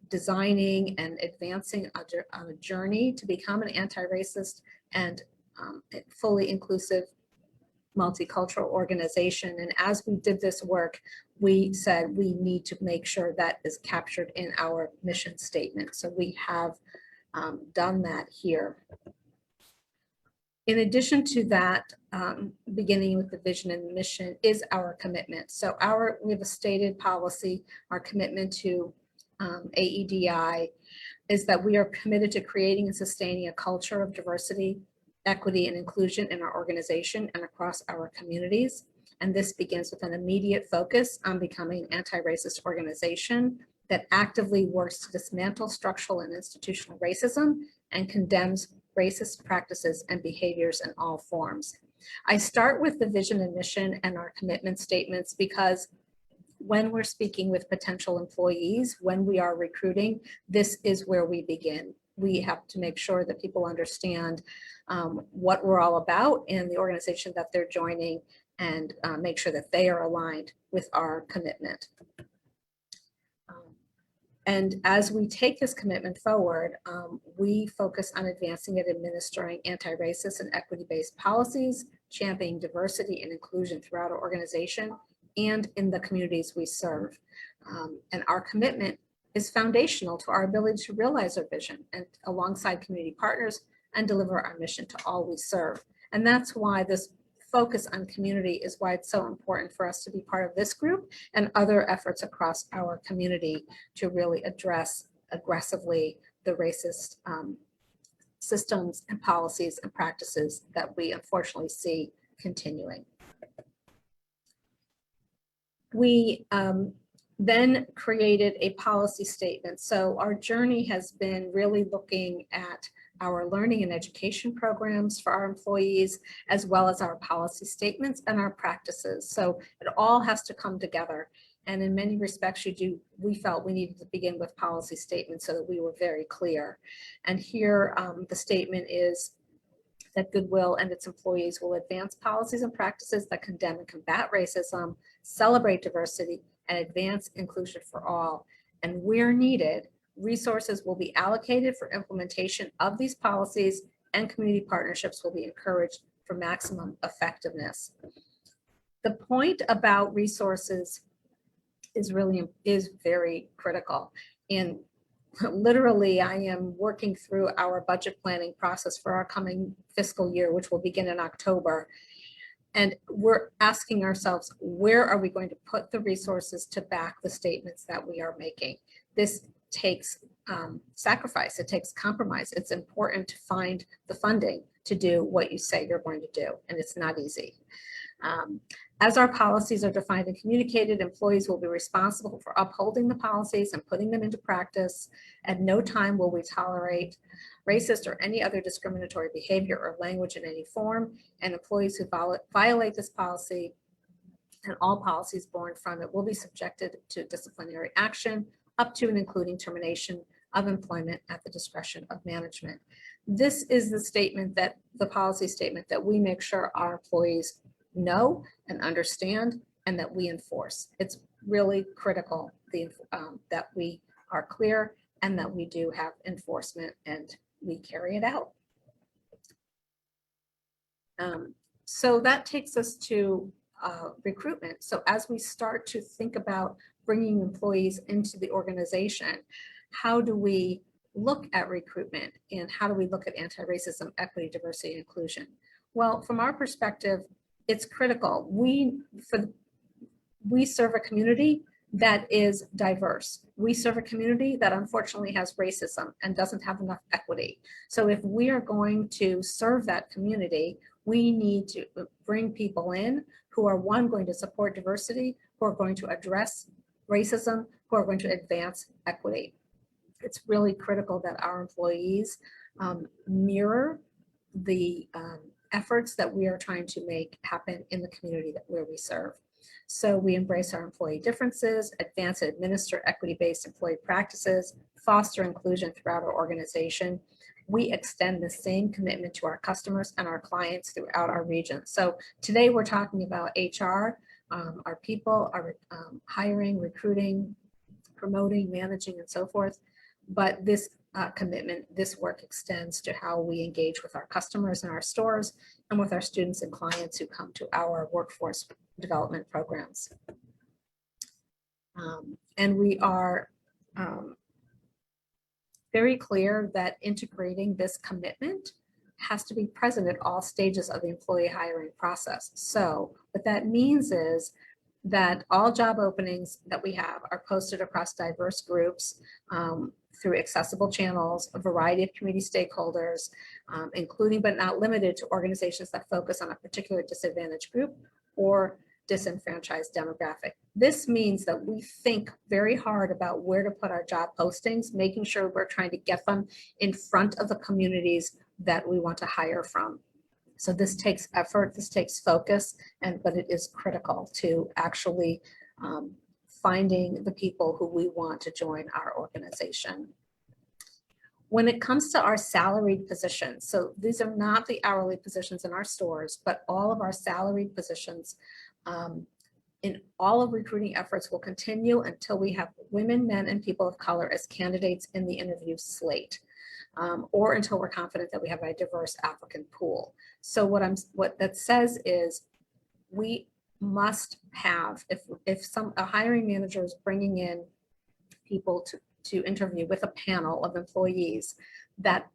[SPEAKER 11] designing and advancing on a journey to become an anti-racist and fully inclusive multicultural organization. And as we did this work, we said we need to make sure that is captured in our mission statement. So we have done that here. In addition to that, beginning with the vision and mission is our commitment. So we have a stated policy, our commitment to AEDI is that we are committed to creating and sustaining a culture of diversity, equity, and inclusion in our organization and across our communities. And this begins with an immediate focus on becoming an anti-racist organization that actively works to dismantle structural and institutional racism and condemns racist practices and behaviors in all forms. I start with the vision and mission and our commitment statements because when we're speaking with potential employees, when we are recruiting, this is where we begin. We have to make sure that people understand what we're all about and the organization that they're joining, and make sure that they are aligned with our commitment. And as we take this commitment forward, we focus on advancing and administering anti-racist and equity-based policies, championing diversity and inclusion throughout our organization and in the communities we serve. And our commitment is foundational to our ability to realize our vision and alongside community partners and deliver our mission to all we serve. And that's why this focus on community is why it's so important for us to be part of this group and other efforts across our community to really address aggressively the racist systems and policies and practices that we unfortunately see continuing. We then created a policy statement. So our journey has been really looking at our learning and education programs for our employees, as well as our policy statements and our practices. So it all has to come together. And in many respects, we felt we needed to begin with policy statements so that we were very clear. And here the statement is that Goodwill and its employees will advance policies and practices that condemn and combat racism, celebrate diversity, and advance inclusion for all. And where needed, resources will be allocated for implementation of these policies, and community partnerships will be encouraged for maximum effectiveness. The point about resources is very critical. And literally, I am working through our budget planning process for our coming fiscal year, which will begin in October. And we're asking ourselves, where are we going to put the resources to back the statements that we are making? This takes sacrifice, it takes compromise. It's important to find the funding to do what you say you're going to do, and it's not easy. As our policies are defined and communicated, employees will be responsible for upholding the policies and putting them into practice. At no time will we tolerate racist or any other discriminatory behavior or language in any form, and employees who violate this policy and all policies born from it will be subjected to disciplinary action, up to and including termination of employment at the discretion of management. This is the statement that, the policy statement that we make sure our employees know and understand and that we enforce. It's really critical that we are clear and that we do have enforcement and we carry it out. So that takes us to recruitment. So as we start to think about bringing employees into the organization, how do we look at recruitment and how do we look at anti-racism, equity, diversity, and inclusion? Well, from our perspective, it's critical. We serve a community that is diverse. We serve a community that unfortunately has racism and doesn't have enough equity. So if we are going to serve that community, we need to bring people in who are, one, going to support diversity, who are going to address racism, who are going to advance equity. It's really critical that our employees mirror the efforts that we are trying to make happen in the community where we serve. So we embrace our employee differences, advance and administer equity-based employee practices, foster inclusion throughout our organization. We extend the same commitment to our customers and our clients throughout our region. So today we're talking about HR, our people, our hiring, recruiting, promoting, managing, and so forth. But this commitment, this work extends to how we engage with our customers in our stores and with our students and clients who come to our workforce development programs. And we are very clear that integrating this commitment has to be present at all stages of the employee hiring process. So what that means is that all job openings that we have are posted across diverse groups through accessible channels, a variety of community stakeholders, including but not limited to organizations that focus on a particular disadvantaged group or disenfranchised demographic. This means that we think very hard about where to put our job postings, making sure we're trying to get them in front of the communities that we want to hire from. So this takes effort, this takes focus, but it is critical to actually finding the people who we want to join our organization. When it comes to our salaried positions, so these are not the hourly positions in our stores, but all of our salaried positions in all of recruiting efforts will continue until we have women, men, and people of color as candidates in the interview slate, or until we're confident that we have a diverse applicant pool. So what that says is we must have, if a hiring manager is bringing in people to interview with a panel of employees, that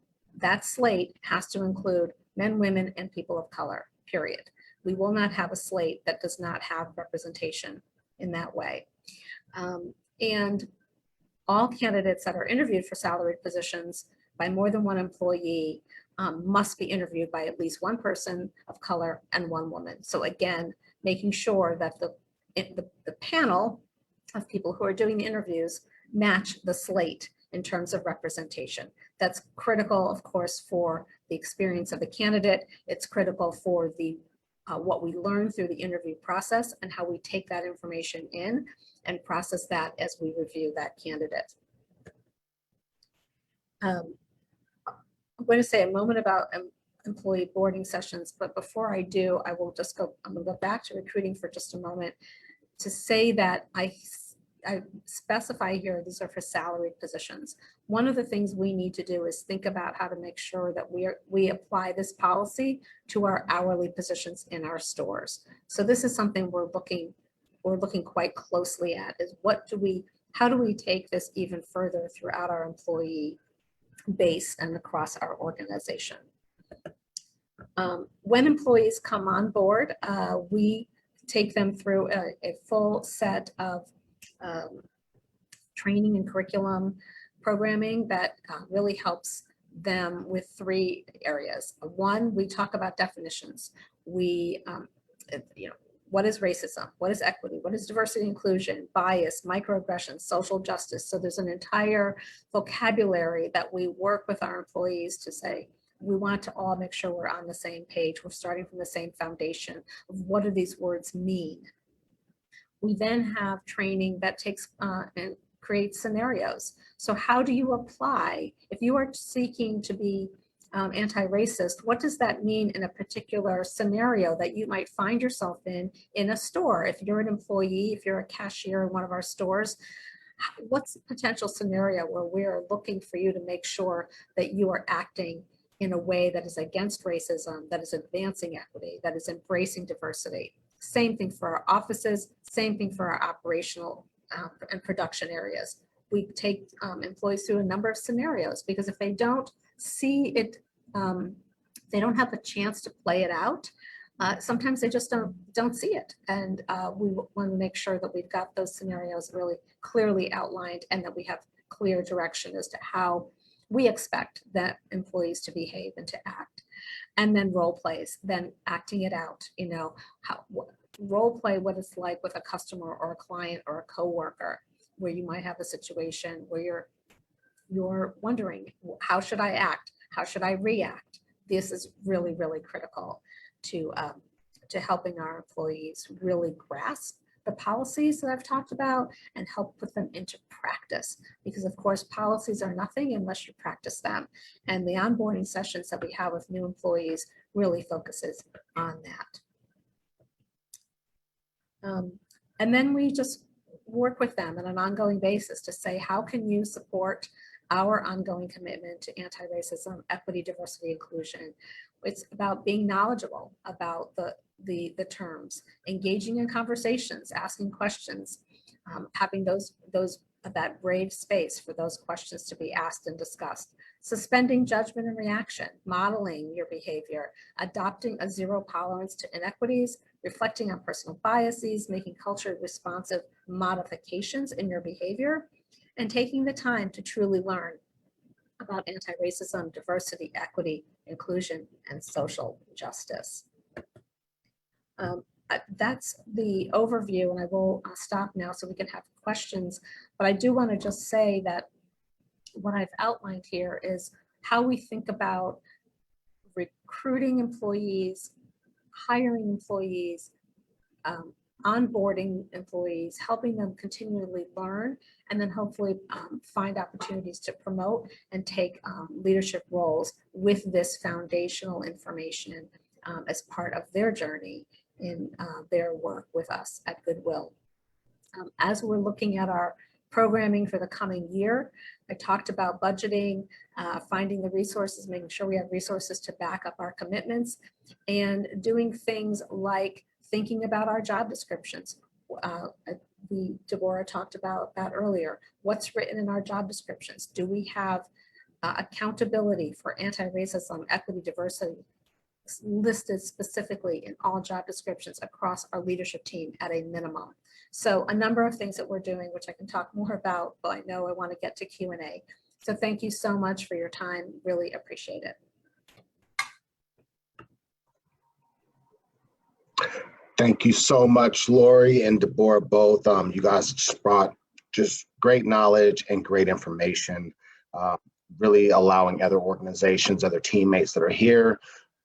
[SPEAKER 11] slate has to include men, women, and people of color, period. We will not have a slate that does not have representation in that way. And all candidates that are interviewed for salaried positions by more than one employee must be interviewed by at least one person of color and one woman. So again, making sure that the panel of people who are doing the interviews match the slate in terms of representation. That's critical, of course, for the experience of the candidate. It's critical for the what we learn through the interview process and how we take that information in and process that as we review that candidate. I'm going to say a moment about employee boarding sessions, but before I do, I'm going to go back to recruiting for just a moment to say that I specify here, these are for salaried positions. One of the things we need to do is think about how to make sure that we apply this policy to our hourly positions in our stores. So this is something we're looking quite closely at, is how do we take this even further throughout our employee base and across our organization. When employees come on board, we take them through a full set of training and curriculum. programming that really helps them with 3 areas. One, we talk about definitions. We, what is racism? What is equity? What is diversity, inclusion, bias, microaggressions, social justice? So there's an entire vocabulary that we work with our employees to say, we want to all make sure we're on the same page. We're starting from the same foundation of what do these words mean. We then have training that takes and creates scenarios. So how do you apply, if you are seeking to be anti-racist, what does that mean in a particular scenario that you might find yourself in a store? If you're an employee, if you're a cashier in one of our stores, what's the potential scenario where we're looking for you to make sure that you are acting in a way that is against racism, that is advancing equity, that is embracing diversity? Same thing for our offices, same thing for our operational and production areas. We take employees through a number of sscenarios, because if they don't see it, they don't have the chance to play it out, sometimes they just don't see it. And we want to make sure that we've got those scenarios really clearly outlined, and that we have clear direction as to how we expect that employees to behave and to act. And then role plays, then acting it out, role play what it's like with a customer or a client or a coworker, where you might have a situation where you're wondering, how should I act? How should I react? This is really, really critical to helping our employees really grasp the policies that I've talked about and help put them into practice. Because of course, policies are nothing unless you practice them. And the onboarding sessions that we have with new employees really focuses on that. And then we just work with them on an ongoing basis to say, how can you support our ongoing commitment to anti-racism, equity, diversity, inclusion? It's about being knowledgeable about the terms, engaging in conversations, asking questions, having that brave space for those questions to be asked and discussed, suspending judgment and reaction, modeling your behavior, adopting a zero tolerance to inequities, reflecting on personal biases, making culture responsive modifications in your behavior, and taking the time to truly learn about anti-racism, diversity, equity, inclusion, and social justice. That's the overview, and I will stop now so we can have questions. But I do want to just say that what I've outlined here is how we think about recruiting employees, hiring employees, onboarding employees, helping them continually learn, and then hopefully find opportunities to promote and take leadership roles with this foundational information as part of their journey in their work with us at Goodwill. As we're looking at our programming for the coming year, I talked about budgeting, finding the resources, making sure we have resources to back up our commitments, and doing things like thinking about our job descriptions. Deborah talked about that earlier. What's written in our job descriptions? Do we have accountability for anti-racism, equity, diversity listed specifically in all job descriptions across our leadership team at a minimum? So a number of things that we're doing, which I can talk more about, but I know I want to get to Q&A. So thank you so much for your time. Really appreciate it.
[SPEAKER 3] Thank you so much, Lori and Deborah, both. You guys just brought just great knowledge and great information, really allowing other organizations, other teammates that are here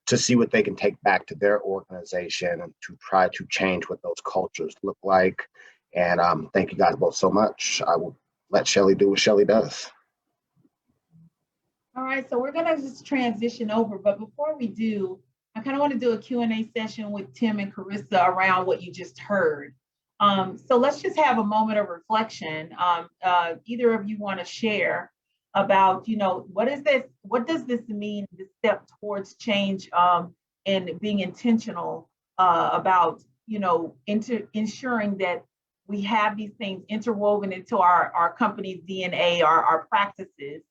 [SPEAKER 3] to see what they can take back to their organization and to try to change what those cultures look like. And thank you guys both so much. I will let Shelly do what Shelly does.
[SPEAKER 1] All right, so we're gonna just transition over, but before we do, I kind of want to do a Q&A session with Tim and Carissa around what you just heard. So let's just have a moment of reflection. Either of you want to share about, what does this mean, this step towards change and being intentional about, ensuring that we have these things interwoven into our company's DNA, our practices.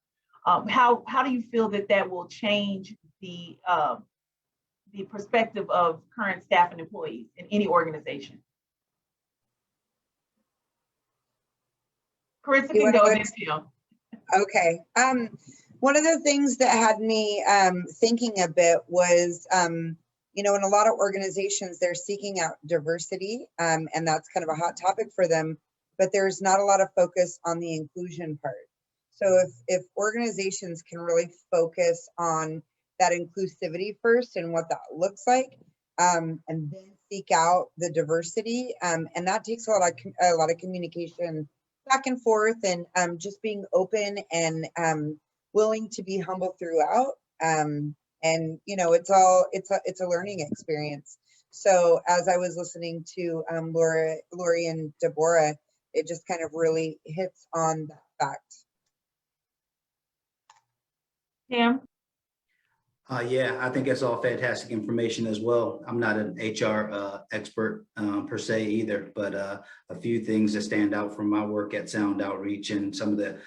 [SPEAKER 1] How do you feel that will change the perspective of current staff and employees in any organization? Carissa can go then too.
[SPEAKER 9] Okay. One of the things that had me thinking a bit was, you know, in a lot of organizations, they're seeking out diversity, and that's kind of a hot topic for them, but there's not a lot of focus on the inclusion part. So if organizations can really focus on that inclusivity first and what that looks like, and then seek out the diversity, and that takes a lot of communication back and forth, and just being open and willing to be humble throughout. And you know, it's a learning experience. So as I was listening to Lori and Deborah, it just kind of really hits on that fact.
[SPEAKER 1] Tim?
[SPEAKER 8] Yeah, I think that's all fantastic information as well. I'm not an HR expert per se either, but a few things that stand out from my work at Sound Outreach and some of the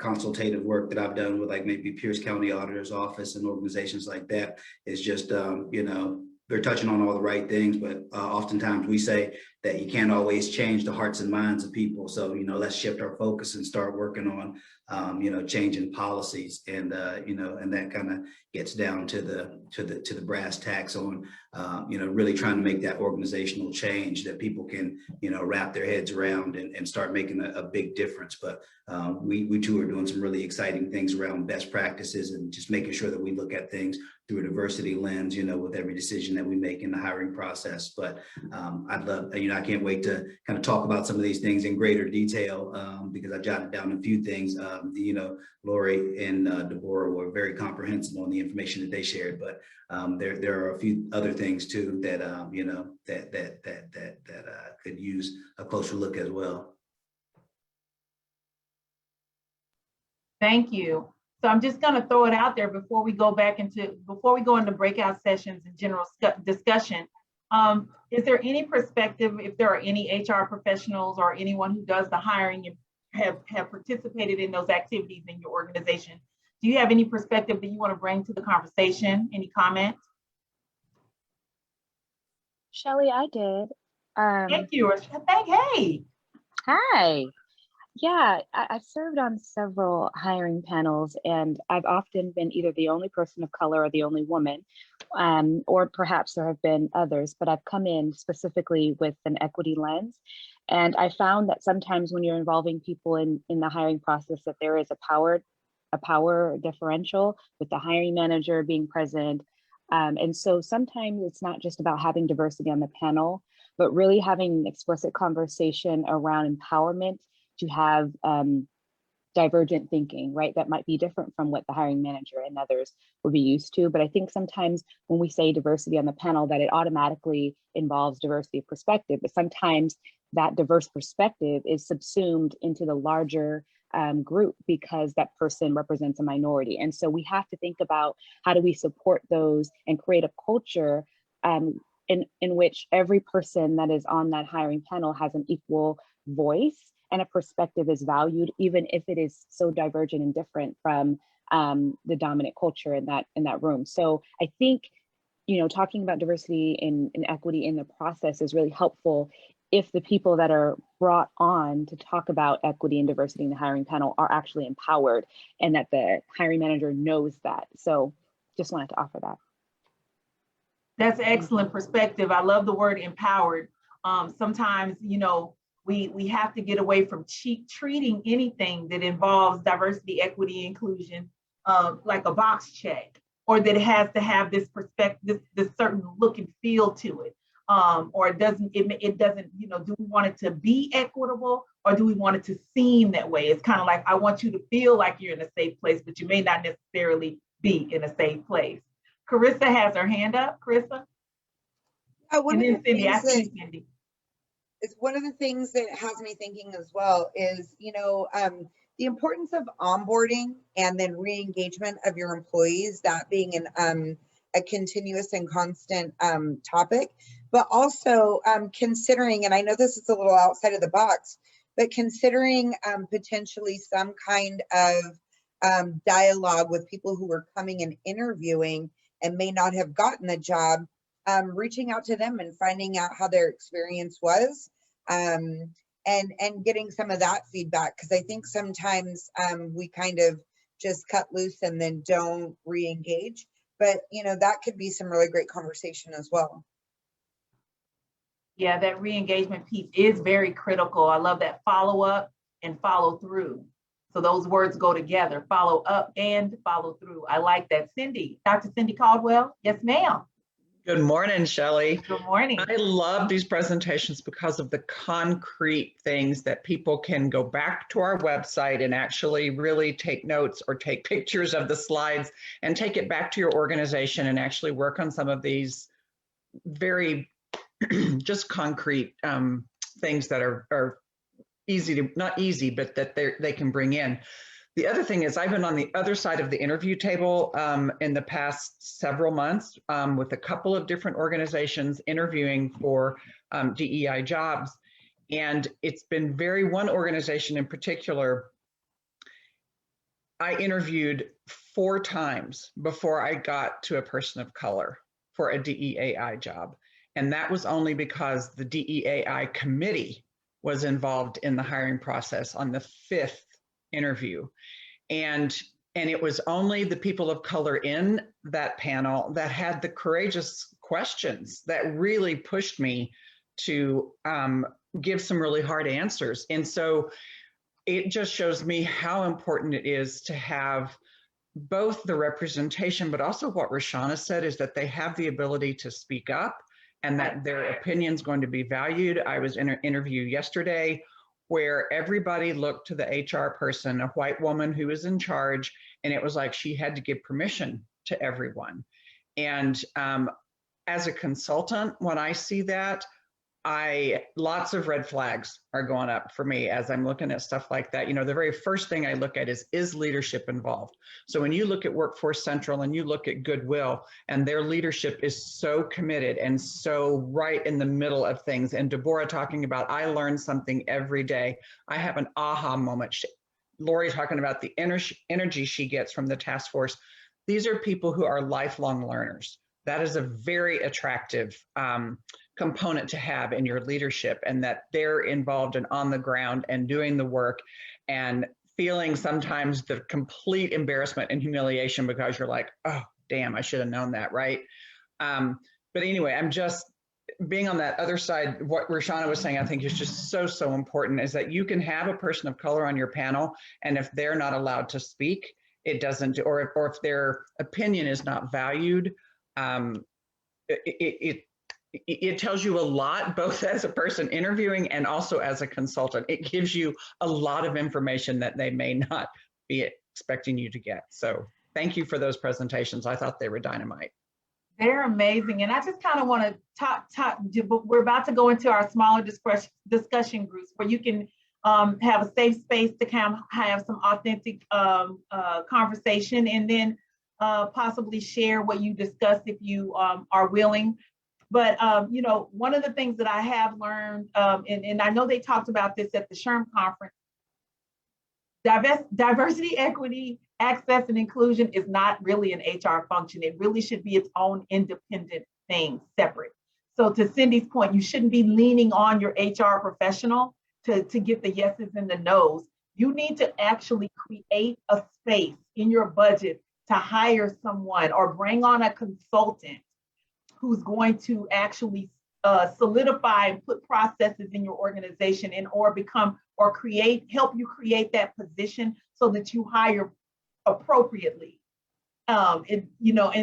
[SPEAKER 8] consultative work that I've done with like maybe Pierce County Auditor's Office and organizations like that is just, you know, they're touching on all the right things, but oftentimes we say that you can't always change the hearts and minds of people. So, you know, let's shift our focus and start working on, you know, changing policies, and you know, and that kind of gets down to the brass tacks on, you know, really trying to make that organizational change that people can, you know, wrap their heads around and start making a big difference. But we too are doing some really exciting things around best practices and just making sure that we look at things through a diversity lens, you know, with every decision that we make in the hiring process. But I'd love, you know, I can't wait to kind of talk about some of these things in greater detail, because I jotted down a few things. You know, Lori and Deborah were very comprehensive on the information that they shared, but there are a few other things too that you know, that could use a closer look as well.
[SPEAKER 1] Thank you. So I'm just going to throw it out there before we go into breakout sessions and general discussion. Is there any perspective, if there are any HR professionals or anyone who does the hiring and have participated in those activities in your organization? Do you have any perspective that you want to bring to the conversation? Any comments?
[SPEAKER 12] Shelly, I did.
[SPEAKER 1] Thank you. Hey.
[SPEAKER 12] Hi. Yeah, I've served on several hiring panels, and I've often been either the only person of color or the only woman, or perhaps there have been others, but I've come in specifically with an equity lens. And I found that sometimes when you're involving people in the hiring process, that there is a power differential with the hiring manager being present. And so sometimes it's not just about having diversity on the panel, but really having an explicit conversation around empowerment to have divergent thinking, right? That might be different from what the hiring manager and others would be used to. But I think sometimes when we say diversity on the panel, that it automatically involves diversity of perspective, but sometimes that diverse perspective is subsumed into the larger group because that person represents a minority. And so we have to think about how do we support those and create a culture in which every person that is on that hiring panel has an equal voice and a perspective is valued, even if it is so divergent and different from the dominant culture in that room. So I think, you know, talking about diversity and equity in the process is really helpful if the people that are brought on to talk about equity and diversity in the hiring panel are actually empowered and that the hiring manager knows that. So just wanted to offer that.
[SPEAKER 1] That's an excellent perspective. I love the word empowered. Sometimes, you know, we have to get away from treating anything that involves diversity, equity, inclusion like a box check, or that it has to have this perspective, this certain look and feel to it. Or it doesn't, you know, do we want it to be equitable or do we want it to seem that way? It's kind of like, I want you to feel like you're in a safe place, but you may not necessarily be in a safe place. Carissa has her hand up. Carissa?
[SPEAKER 9] And then Cindy, I see
[SPEAKER 1] Cindy.
[SPEAKER 9] It's one of the things that has me thinking as well is, you know, the importance of onboarding and then re-engagement of your employees, that being a continuous and constant topic, but also considering, and I know this is a little outside of the box, but considering potentially some kind of dialogue with people who are coming and interviewing and may not have gotten the job, reaching out to them and finding out how their experience was. and getting some of that feedback, because I think sometimes we kind of just cut loose and then don't re-engage. But that could be some really great conversation as well.
[SPEAKER 1] Yeah, that re-engagement piece is very critical. I love that follow up and follow through. So those words go together, follow up and follow through. I like that. Cindy, Dr. Cindy Caldwell. Yes, ma'am.
[SPEAKER 13] Good morning, Shelley.
[SPEAKER 1] Good morning.
[SPEAKER 13] I love these presentations because of the concrete things that people can go back to our website and actually really take notes or take pictures of the slides and take it back to your organization and actually work on some of these very just concrete things that are easy to, not easy, but that they can bring in. The other thing is I've been on the other side of the interview table in the past several months with a couple of different organizations interviewing for DEI jobs. And it's been one organization in particular, I interviewed 4 times before I got to a person of color for a DEAI job. And that was only because the DEAI committee was involved in the hiring process on the 5th interview. And it was only the people of color in that panel that had the courageous questions that really pushed me to give some really hard answers. And so it just shows me how important it is to have both the representation, but also what Rashana said is that they have the ability to speak up and that their opinion's going to be valued. I was in an interview yesterday where everybody looked to the HR person, a white woman who was in charge, and it was like she had to give permission to everyone. And as a consultant, when I see that, lots of red flags are going up for me as I'm looking at stuff like that. The very first thing I look at is leadership involved? So when you look at Workforce Central and you look at Goodwill, and their leadership is so committed and so right in the middle of things, and Deborah talking about, I learn something every day. I have an aha moment. Lori talking about the energy she gets from the task force. These are people who are lifelong learners. That is a very attractive component to have in your leadership, and that they're involved and on the ground and doing the work and feeling sometimes the complete embarrassment and humiliation because you're like, oh, damn, I should have known that, right? But anyway, I'm just being on that other side. What Rashana was saying, I think is just so important, is that you can have a person of color on your panel, and if they're not allowed to speak, it doesn't, or if their opinion is not valued, it tells you a lot, both as a person interviewing and also as a consultant. It gives you a lot of information that they may not be expecting you to get. So thank you for those presentations. I thought they were dynamite.
[SPEAKER 1] They're amazing. And I just kind of want to talk, we're about to go into our smaller discussion groups where you can have a safe space to kind of have some authentic conversation, and then possibly share what you discussed if you are willing. But, one of the things that I have learned, and I know they talked about this at the SHRM conference, diversity, equity, access, and inclusion is not really an HR function. It really should be its own independent thing, separate. So to Cindy's point, you shouldn't be leaning on your HR professional to get the yeses and the nos. You need to actually create a space in your budget to hire someone or bring on a consultant who's going to actually solidify and put processes in your organization help you create that position so that you hire appropriately. And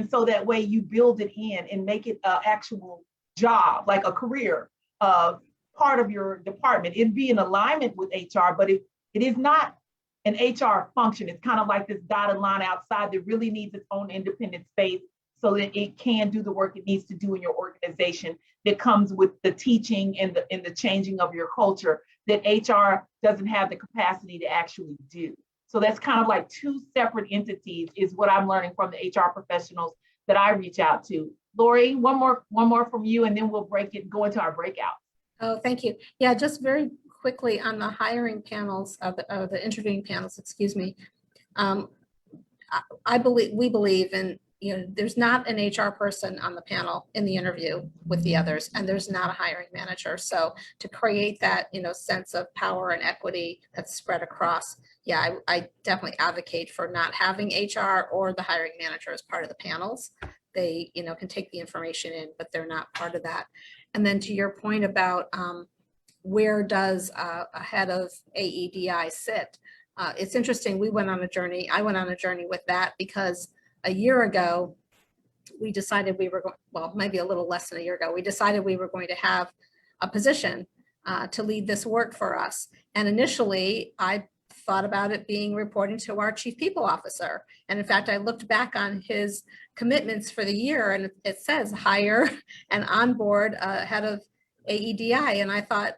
[SPEAKER 1] so that way you build it in and make it an actual job, like a career part of your department. It'd be in alignment with HR, but it is not an HR function. It's kind of like this dotted line outside that really needs its own independent space so that it can do the work it needs to do in your organization that comes with the teaching and the changing of your culture that HR doesn't have the capacity to actually do. So that's kind of like 2 separate entities is what I'm learning from the HR professionals that I reach out to. Lori, one more from you, and then we'll go into our breakout.
[SPEAKER 11] Oh, thank you. Yeah, just very quickly on the hiring panels, the interviewing panels, excuse me. We believe in there's not an HR person on the panel in the interview with the others, and there's not a hiring manager. So to create that, sense of power and equity that's spread across, yeah, I definitely advocate for not having HR or the hiring manager as part of the panels. They, can take the information in, but they're not part of that. And then to your point about where does a head of AEDI sit? It's interesting. I went on a journey with that because a year ago, we decided we were going, well, maybe a little less than a year ago, we decided we were going to have a position to lead this work for us. And initially, I thought about it being reporting to our chief people officer. And in fact, I looked back on his commitments for the year, and it says hire and onboard a head of AEDI. And I thought,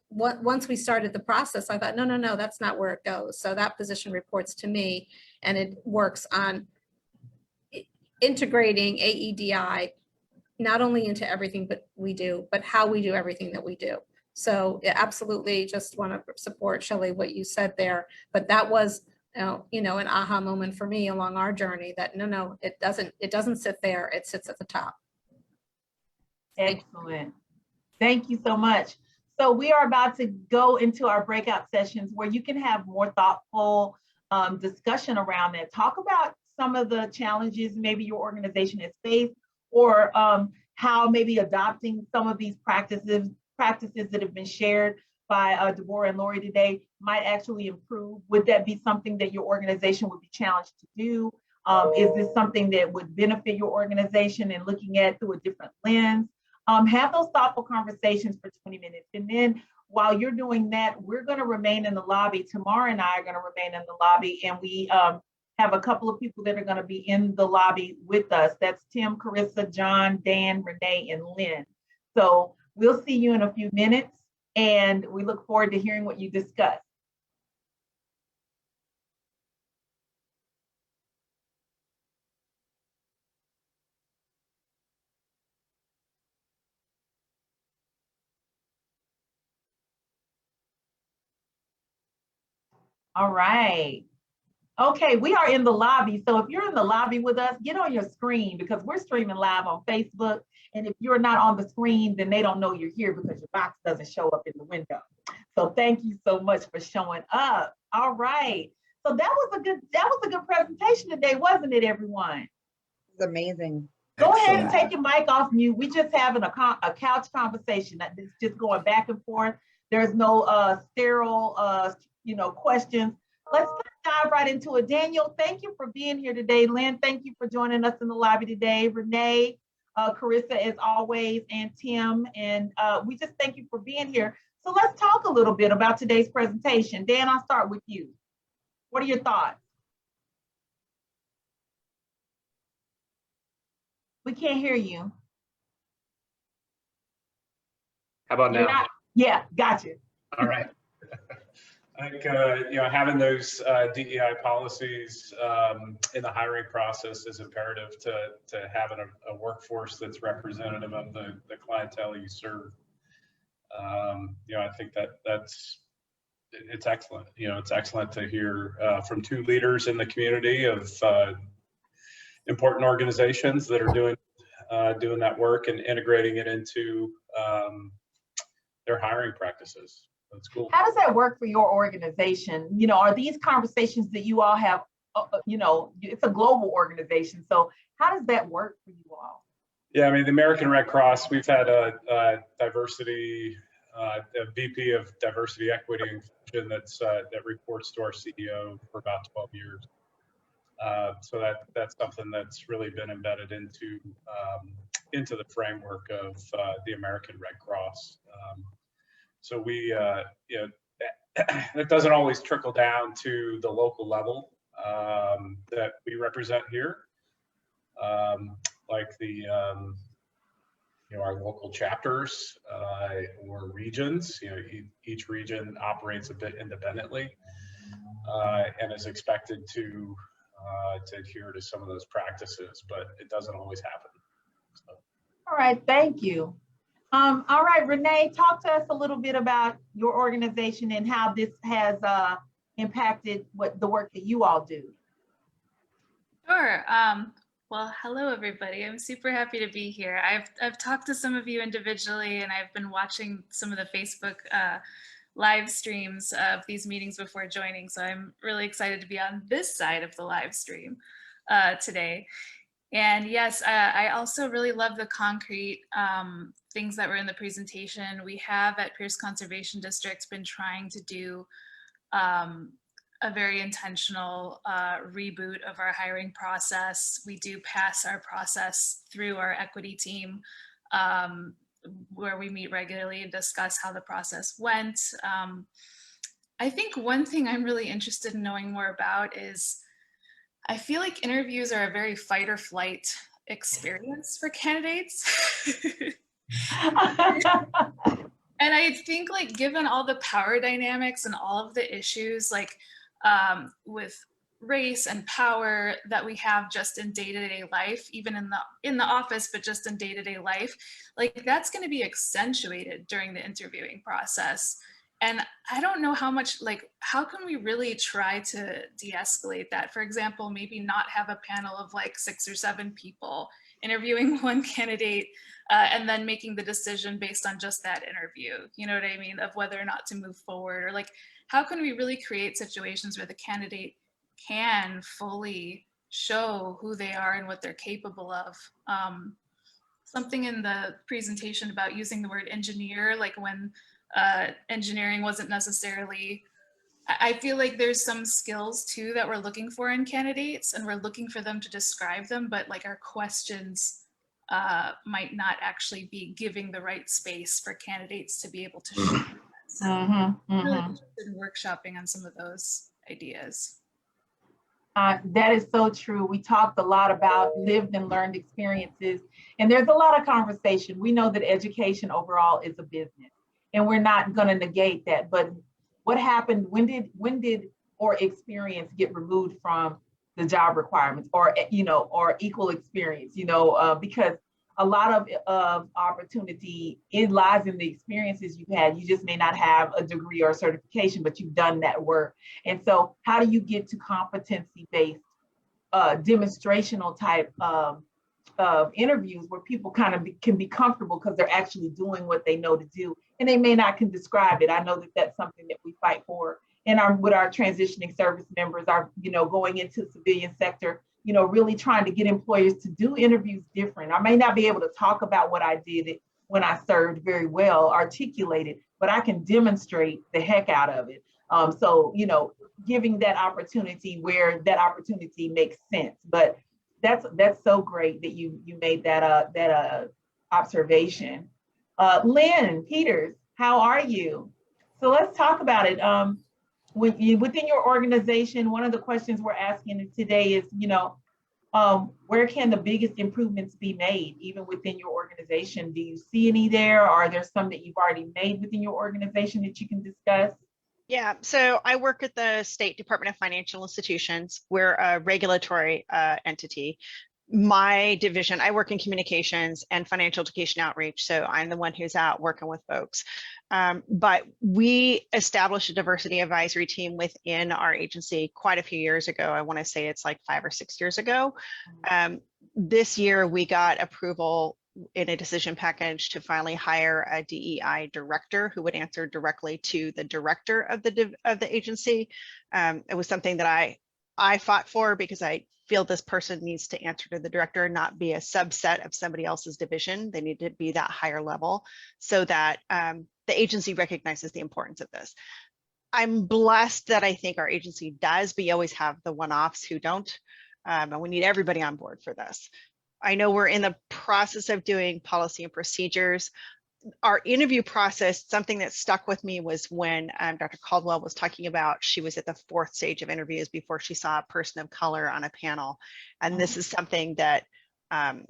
[SPEAKER 11] once we started the process, I thought, no, that's not where it goes. So that position reports to me, and it works on integrating AEDI not only into everything but how we do everything that we do. So yeah, absolutely, just want to support Shelley what you said there. But that was an aha moment for me along our journey that no, it doesn't sit there, it sits at the top.
[SPEAKER 1] Excellent. Thank you so much. So we are about to go into our breakout sessions where you can have more thoughtful discussion around that. Talk about some of the challenges maybe your organization has faced, or how maybe adopting some of these practices that have been shared by Deborah and Lori today might actually improve. Would that be something that your organization would be challenged to do? Is this something that would benefit your organization and looking at through a different lens? Have those thoughtful conversations for 20 minutes. And then while you're doing that, we're going to remain in the lobby. Tamara and I are going to remain in the lobby, and we have a couple of people that are going to be in the lobby with us. That's Tim, Carissa, John, Dan, Renee, and Lynn. So we'll see you in a few minutes, and we look forward to hearing what you discuss. All right. Okay, we are in the lobby. So if you're in the lobby with us, get on your screen because we're streaming live on Facebook. And if you're not on the screen, then they don't know you're here because your box doesn't show up in the window. So thank you so much for showing up. All right. So that was a good presentation today, wasn't it, everyone?
[SPEAKER 9] It's amazing.
[SPEAKER 1] Go ahead and take your mic off mute. We're just having a couch conversation. It's just going back and forth. There's no sterile questions. Let's dive right into it. Daniel, thank you for being here today. Lynn, thank you for joining us in the lobby today. Renee, Carissa, as always, and Tim, and we just thank you for being here. So let's talk a little bit about today's presentation. Dan, I'll start with you. What are your thoughts? We can't hear you.
[SPEAKER 14] How about now?
[SPEAKER 1] Yeah, gotcha.
[SPEAKER 14] All right. I think having those DEI policies in the hiring process is imperative to having a workforce that's representative of the clientele you serve. I think it's excellent. It's excellent to hear from two leaders in the community of important organizations that are doing that work and integrating it into their hiring practices. That's cool.
[SPEAKER 1] How does that work for your organization? Are these conversations that you all have, it's a global organization. So how does that work for you all?
[SPEAKER 14] Yeah, I mean, the American Red Cross, we've had a diversity, a VP of diversity, equity, and inclusion that reports to our CEO for about 12 years. So that's something that's really been embedded into the framework of the American Red Cross. So we, it doesn't always trickle down to the local level that we represent here, like our local chapters or regions. Each region operates a bit independently and is expected to adhere to some of those practices, but it doesn't always happen. So.
[SPEAKER 1] All right, thank you. All right, Renee, talk to us a little bit about your organization and how this has impacted the work that you all do.
[SPEAKER 15] Sure. Well, hello everybody. I'm super happy to be here. I've talked to some of you individually, and I've been watching some of the Facebook live streams of these meetings before joining. So I'm really excited to be on this side of the live stream today. And yes, I also really love the concrete things that were in the presentation. We have at Pierce Conservation District been trying to do a very intentional reboot of our hiring process. We do pass our process through our equity team, where we meet regularly and discuss how the process went. I think one thing I'm really interested in knowing more about is, I feel like interviews are a very fight or flight experience for candidates. And I think, like, given all the power dynamics and all of the issues, like with race and power that we have just in day-to-day life, even in the office, but just in day-to-day life, like, that's going to be accentuated during the interviewing process. And I don't know how much, like, how can we really try to de-escalate that? For example, maybe not have a panel of like 6 or 7 people interviewing one candidate and then making the decision based on just that interview. You know what I mean? Of whether or not to move forward, or like, how can we really create situations where the candidate can fully show who they are and what they're capable of? Something in the presentation about using the word engineer, like when engineering wasn't necessarily, I feel like there's some skills too that we're looking for in candidates, and we're looking for them to describe them, but like our questions might not actually be giving the right space for candidates to be able to show. So I'm really interested in workshopping on some of those ideas.
[SPEAKER 1] That is so true. We talked a lot about lived and learned experiences, and there's a lot of conversation. We know that education overall is a business, and we're not going to negate that. But what happened? When did or experience get removed from the job requirements, or or equal experience? Because a lot of opportunity, it lies in the experiences you've had. You just may not have a degree or a certification, but you've done that work. And so how do you get to competency-based demonstrational type of interviews where people kind of can be comfortable because they're actually doing what they know to do, and they may not can describe it. I know that that's something that we fight for with our transitioning service members, are going into civilian sector, really trying to get employers to do interviews different. I may not be able to talk about what I did when I served very well articulated, but I can demonstrate the heck out of it. So, giving that opportunity where that opportunity makes sense. But that's so great that you made that observation. Lynn Peters, how are you? So let's talk about it. Within your organization, one of the questions we're asking today is, where can the biggest improvements be made, even within your organization? Do you see any there? Or are there some that you've already made within your organization that you can discuss?
[SPEAKER 16] Yeah, so I work at the State Department of Financial Institutions. We're a regulatory entity. My division, I work in communications and financial education outreach. So I'm the one who's out working with folks. But we established a diversity advisory team within our agency quite a few years ago. I want to say it's like 5 or 6 years ago. This year we got approval in a decision package to finally hire a DEI director who would answer directly to the director of the agency. It was something that I fought for, because I feel this person needs to answer to the director, not be a subset of somebody else's division. They need to be that higher level, so that the agency recognizes the importance of this. I'm blessed that I think our agency does, but you always have the one-offs who don't, and we need everybody on board for this. I know we're in the process of doing policy and procedures. Our interview process, something that stuck with me was when Dr. Caldwell was talking about, she was at the 4th stage of interviews before she saw a person of color on a panel. And this is something that I'm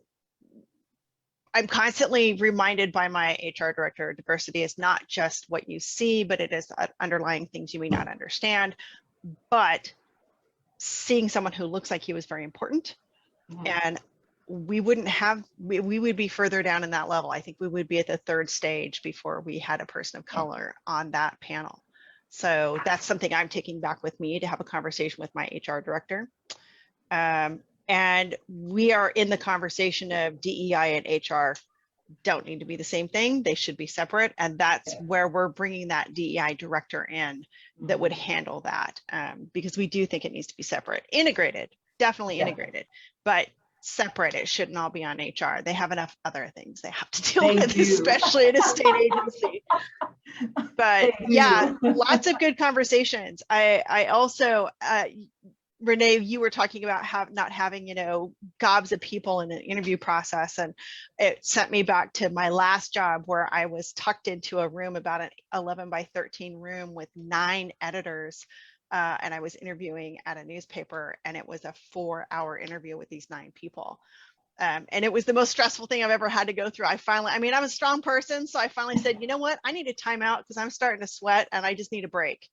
[SPEAKER 16] constantly reminded by my HR director. Diversity is not just what you see, but it is underlying things you may not understand. But seeing someone who looks like he was very important. And we would be further down in that level. I think we would be at the 3rd stage before we had a person of color on that panel. So that's something I'm taking back with me to have a conversation with my HR director. And And we are in the conversation of DEI and HR don't need to be the same thing. They should be separate. And that's where we're bringing that DEI director in that would handle that, because we do think it needs to be separate, integrated, definitely integrated, but separate. It shouldn't all be on HR. They have enough other things they have to deal with, especially in a state agency. But yeah, lots of good conversations. I also, Renee, you were talking about not having, you know, gobs of people in an interview process. And it sent me back to my last job where I was tucked into a room, about an 11 by 13 room with 9 editors. And I was interviewing at a newspaper, and it was a 4-hour interview with these 9 people. And it was the most stressful thing I've ever had to go through. I'm a strong person. So I finally said, you know what, I need a timeout because I'm starting to sweat and I just need a break.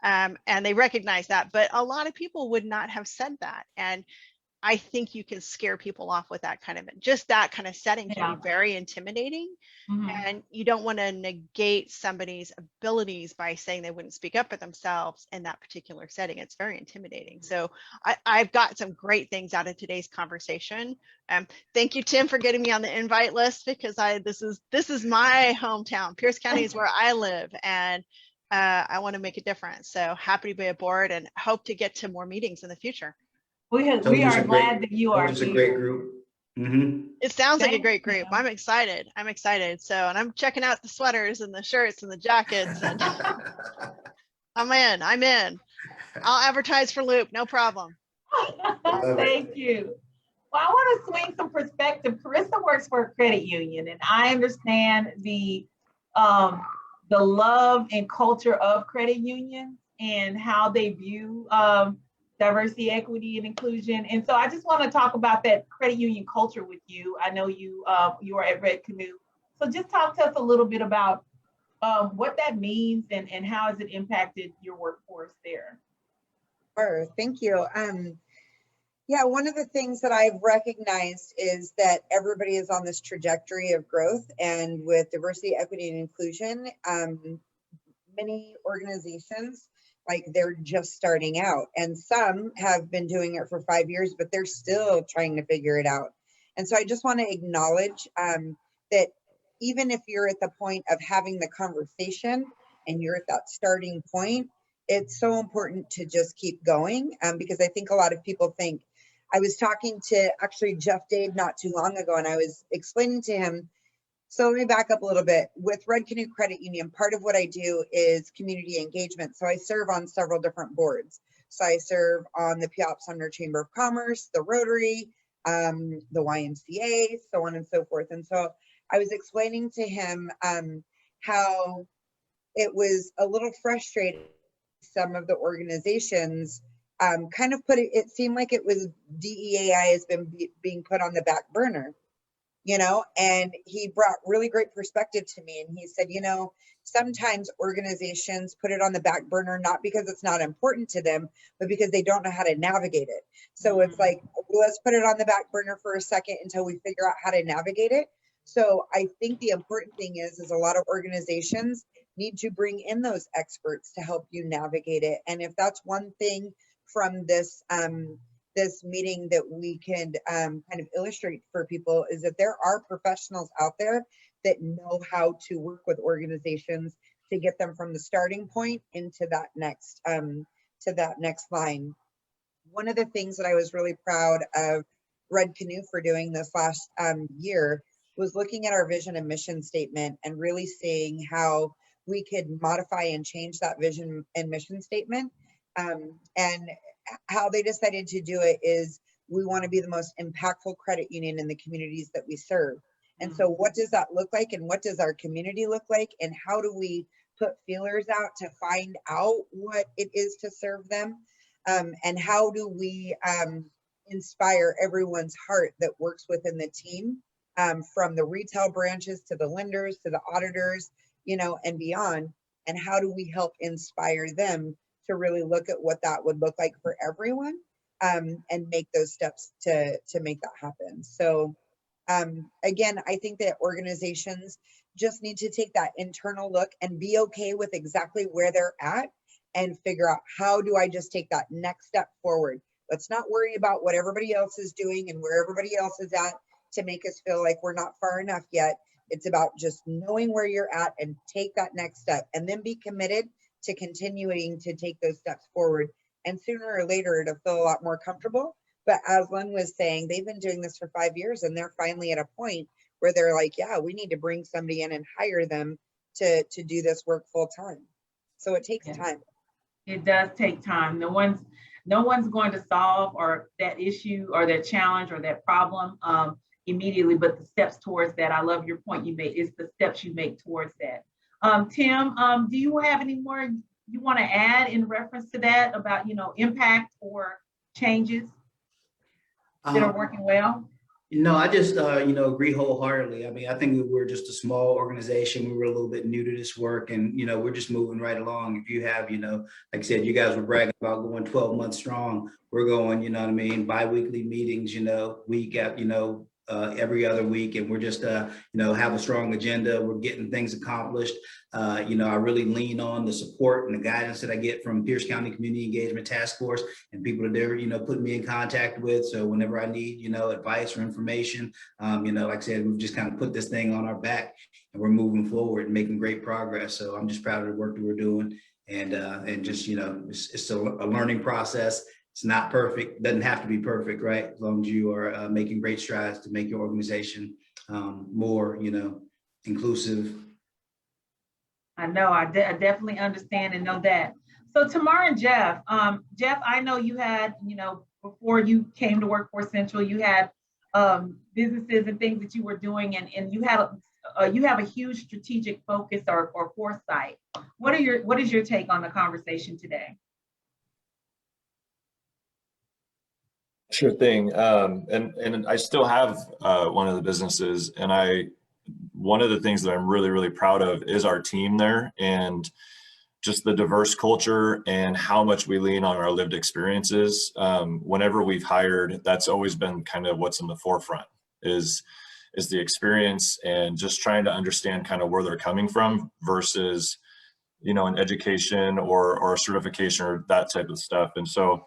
[SPEAKER 16] And they recognize that, but a lot of people would not have said that. And I think you can scare people off with that kind of, just that kind of setting can be very intimidating. And you don't want to negate somebody's abilities by saying they wouldn't speak up for themselves in that particular setting. It's very intimidating. So I've got some great things out of today's conversation. Thank you, Tim, for getting me on the invite list, because this is my hometown. Pierce County is where I live, and I want to make a difference. So happy to be aboard and hope to get to more meetings in the future.
[SPEAKER 1] We are glad that you are
[SPEAKER 8] here. It's a great group.
[SPEAKER 16] It sounds like a great group. I'm excited. So, and I'm checking out the sweaters and the shirts and the jackets, and I'm in. I'll advertise for Loop, no problem.
[SPEAKER 1] Thank you. Well, I want to swing some perspective. Carissa works for a credit union, and I understand the love and culture of credit unions and how they view diversity, equity, and inclusion. And so I just want to talk about that credit union culture with you. I know you are at Red Canoe. So just talk to us a little bit about what that means and how has it impacted your workforce there?
[SPEAKER 9] Sure, thank you. Yeah, one of the things that I've recognized is that everybody is on this trajectory of growth, and with diversity, equity, and inclusion, many organizations, like, they're just starting out, and some have been doing it for 5 years, but they're still trying to figure it out. And so I just want to acknowledge that even if you're at the point of having the conversation and you're at that starting point, it's so important to just keep going, because I think a lot of people think, I was talking to actually Jeff Dade not too long ago, and I was explaining to him, so let me back up a little bit. With Red Canoe Credit Union, part of what I do is community engagement. So I serve on several different boards. So I serve on the Piop Sumner Chamber of Commerce, the Rotary, the YMCA, so on and so forth. And so I was explaining to him how it was a little frustrating. Some of the organizations kind of it seemed like it was DEAI has been being put on the back burner, you know, and he brought really great perspective to me. And he said, you know, sometimes organizations put it on the back burner, not because it's not important to them, but because they don't know how to navigate it. So it's like, well, let's put it on the back burner for a second until we figure out how to navigate it. So I think the important thing is a lot of organizations need to bring in those experts to help you navigate it. And if that's one thing from this this meeting that we can kind of illustrate for people, is that there are professionals out there that know how to work with organizations to get them from the starting point into that next line. One of the things that I was really proud of Red Canoe for doing this last year was looking at our vision and mission statement and really seeing how we could modify and change that vision and mission statement. And how they decided to do it is, we want to be the most impactful credit union in the communities that we serve. And so what does that look like, and what does our community look like, and how do we put feelers out to find out what it is to serve them, and how do we inspire everyone's heart that works within the team, from the retail branches to the lenders to the auditors, you know, and beyond, and how do we help inspire them to really look at what that would look like for everyone, and make those steps to make that happen. So again, I think that organizations just need to take that internal look and be okay with exactly where they're at and figure out, how do I just take that next step forward? Let's not worry about what everybody else is doing and where everybody else is at to make us feel like we're not far enough yet. It's about just knowing where you're at and take that next step, and then be committed to continuing to take those steps forward. And sooner or later, it'll feel a lot more comfortable. But as Len was saying, they've been doing this for 5 years, and they're finally at a point where they're like, yeah, we need to bring somebody in and hire them to do this work full time. So it takes time.
[SPEAKER 1] It does take time. No one's going to solve or that issue or that challenge or that problem immediately, but the steps towards that. I love your point you made. It's the steps you make towards that. Tim, do you have any more you want to add in reference to that about, impact or changes that are working well?
[SPEAKER 8] No, I just, agree wholeheartedly. I mean, I think we were just a small organization. We were a little bit new to this work, and, we're just moving right along. If you have, like I said, you guys were bragging about going 12 months strong. We're going, bi-weekly meetings, week at, every other week, and we're just have a strong agenda. We're getting things accomplished. I really lean on the support and the guidance that I get from Pierce County Community Engagement Task Force and people that they're putting me in contact with. So whenever I need advice or information, like I said, we've just kind of put this thing on our back and we're moving forward and making great progress. So I'm just proud of the work that we're doing, and just it's a learning process. It's not perfect, doesn't have to be perfect, right? As long as you are making great strides to make your organization more, inclusive.
[SPEAKER 1] I know, I definitely understand and know that. So Tamar and Jeff, I know you had, before you came to work for Central, you had businesses and things that you were doing, and you have a huge strategic focus or foresight. What is your take on the conversation today?
[SPEAKER 2] Sure thing. And I still have one of the businesses, and one of the things that I'm really, really proud of is our team there, and just the diverse culture and how much we lean on our lived experiences. Whenever we've hired, that's always been kind of what's in the forefront is the experience, and just trying to understand kind of where they're coming from versus, an education or a certification or that type of stuff. And so,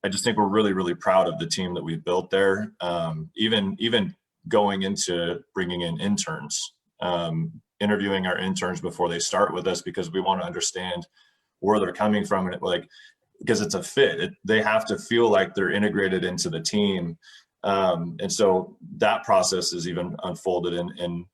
[SPEAKER 2] I just think we're really, really proud of the team that we've built there. Even going into bringing in interns, interviewing our interns before they start with us, because we want to understand where they're coming from, and because it's a fit. They have to feel like they're integrated into the team. And so that process is even unfolded. And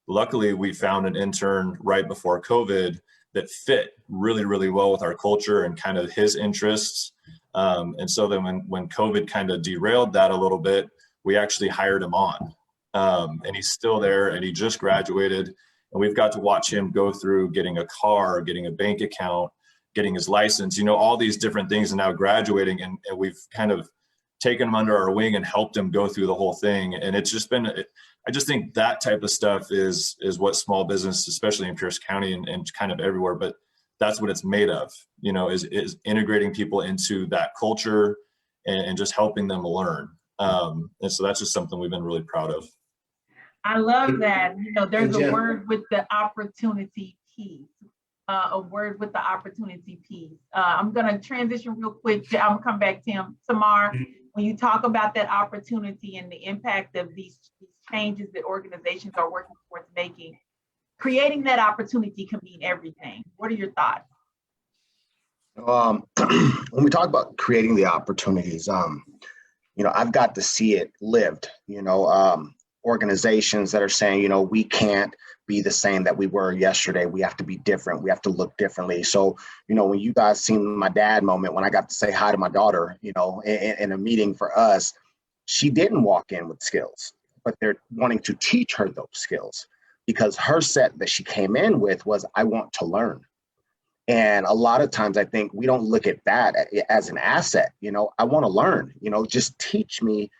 [SPEAKER 2] luckily we found an intern right before COVID that fit really, really well with our culture and kind of his interests. And so then when COVID kind of derailed that a little bit, we actually hired him on, and he's still there, and he just graduated, and we've got to watch him go through getting a car, getting a bank account, getting his license, all these different things, and now graduating, and we've kind of taken him under our wing and helped him go through the whole thing. And it's just been, I just think that type of stuff is what small business, especially in Pierce County and kind of everywhere, but that's what it's made of, is integrating people into that culture and just helping them learn. And so that's just something we've been really proud of.
[SPEAKER 1] I love that. There's a word with the opportunity piece. I'm going to transition real quick. I'm going to come back, Tim. Tamar, when you talk about that opportunity and the impact of these changes that organizations are working towards making, creating that opportunity can mean everything. What are your thoughts?
[SPEAKER 3] When we talk about creating the opportunities, I've got to see it lived, organizations that are saying, we can't be the same that we were yesterday. We have to be different. We have to look differently. So, when you guys seen my dad moment, when I got to say hi to my daughter, in a meeting for us, she didn't walk in with skills, but they're wanting to teach her those skills, because her set that she came in with was, I want to learn. And a lot of times I think we don't look at that as an asset. I want to learn, just teach me.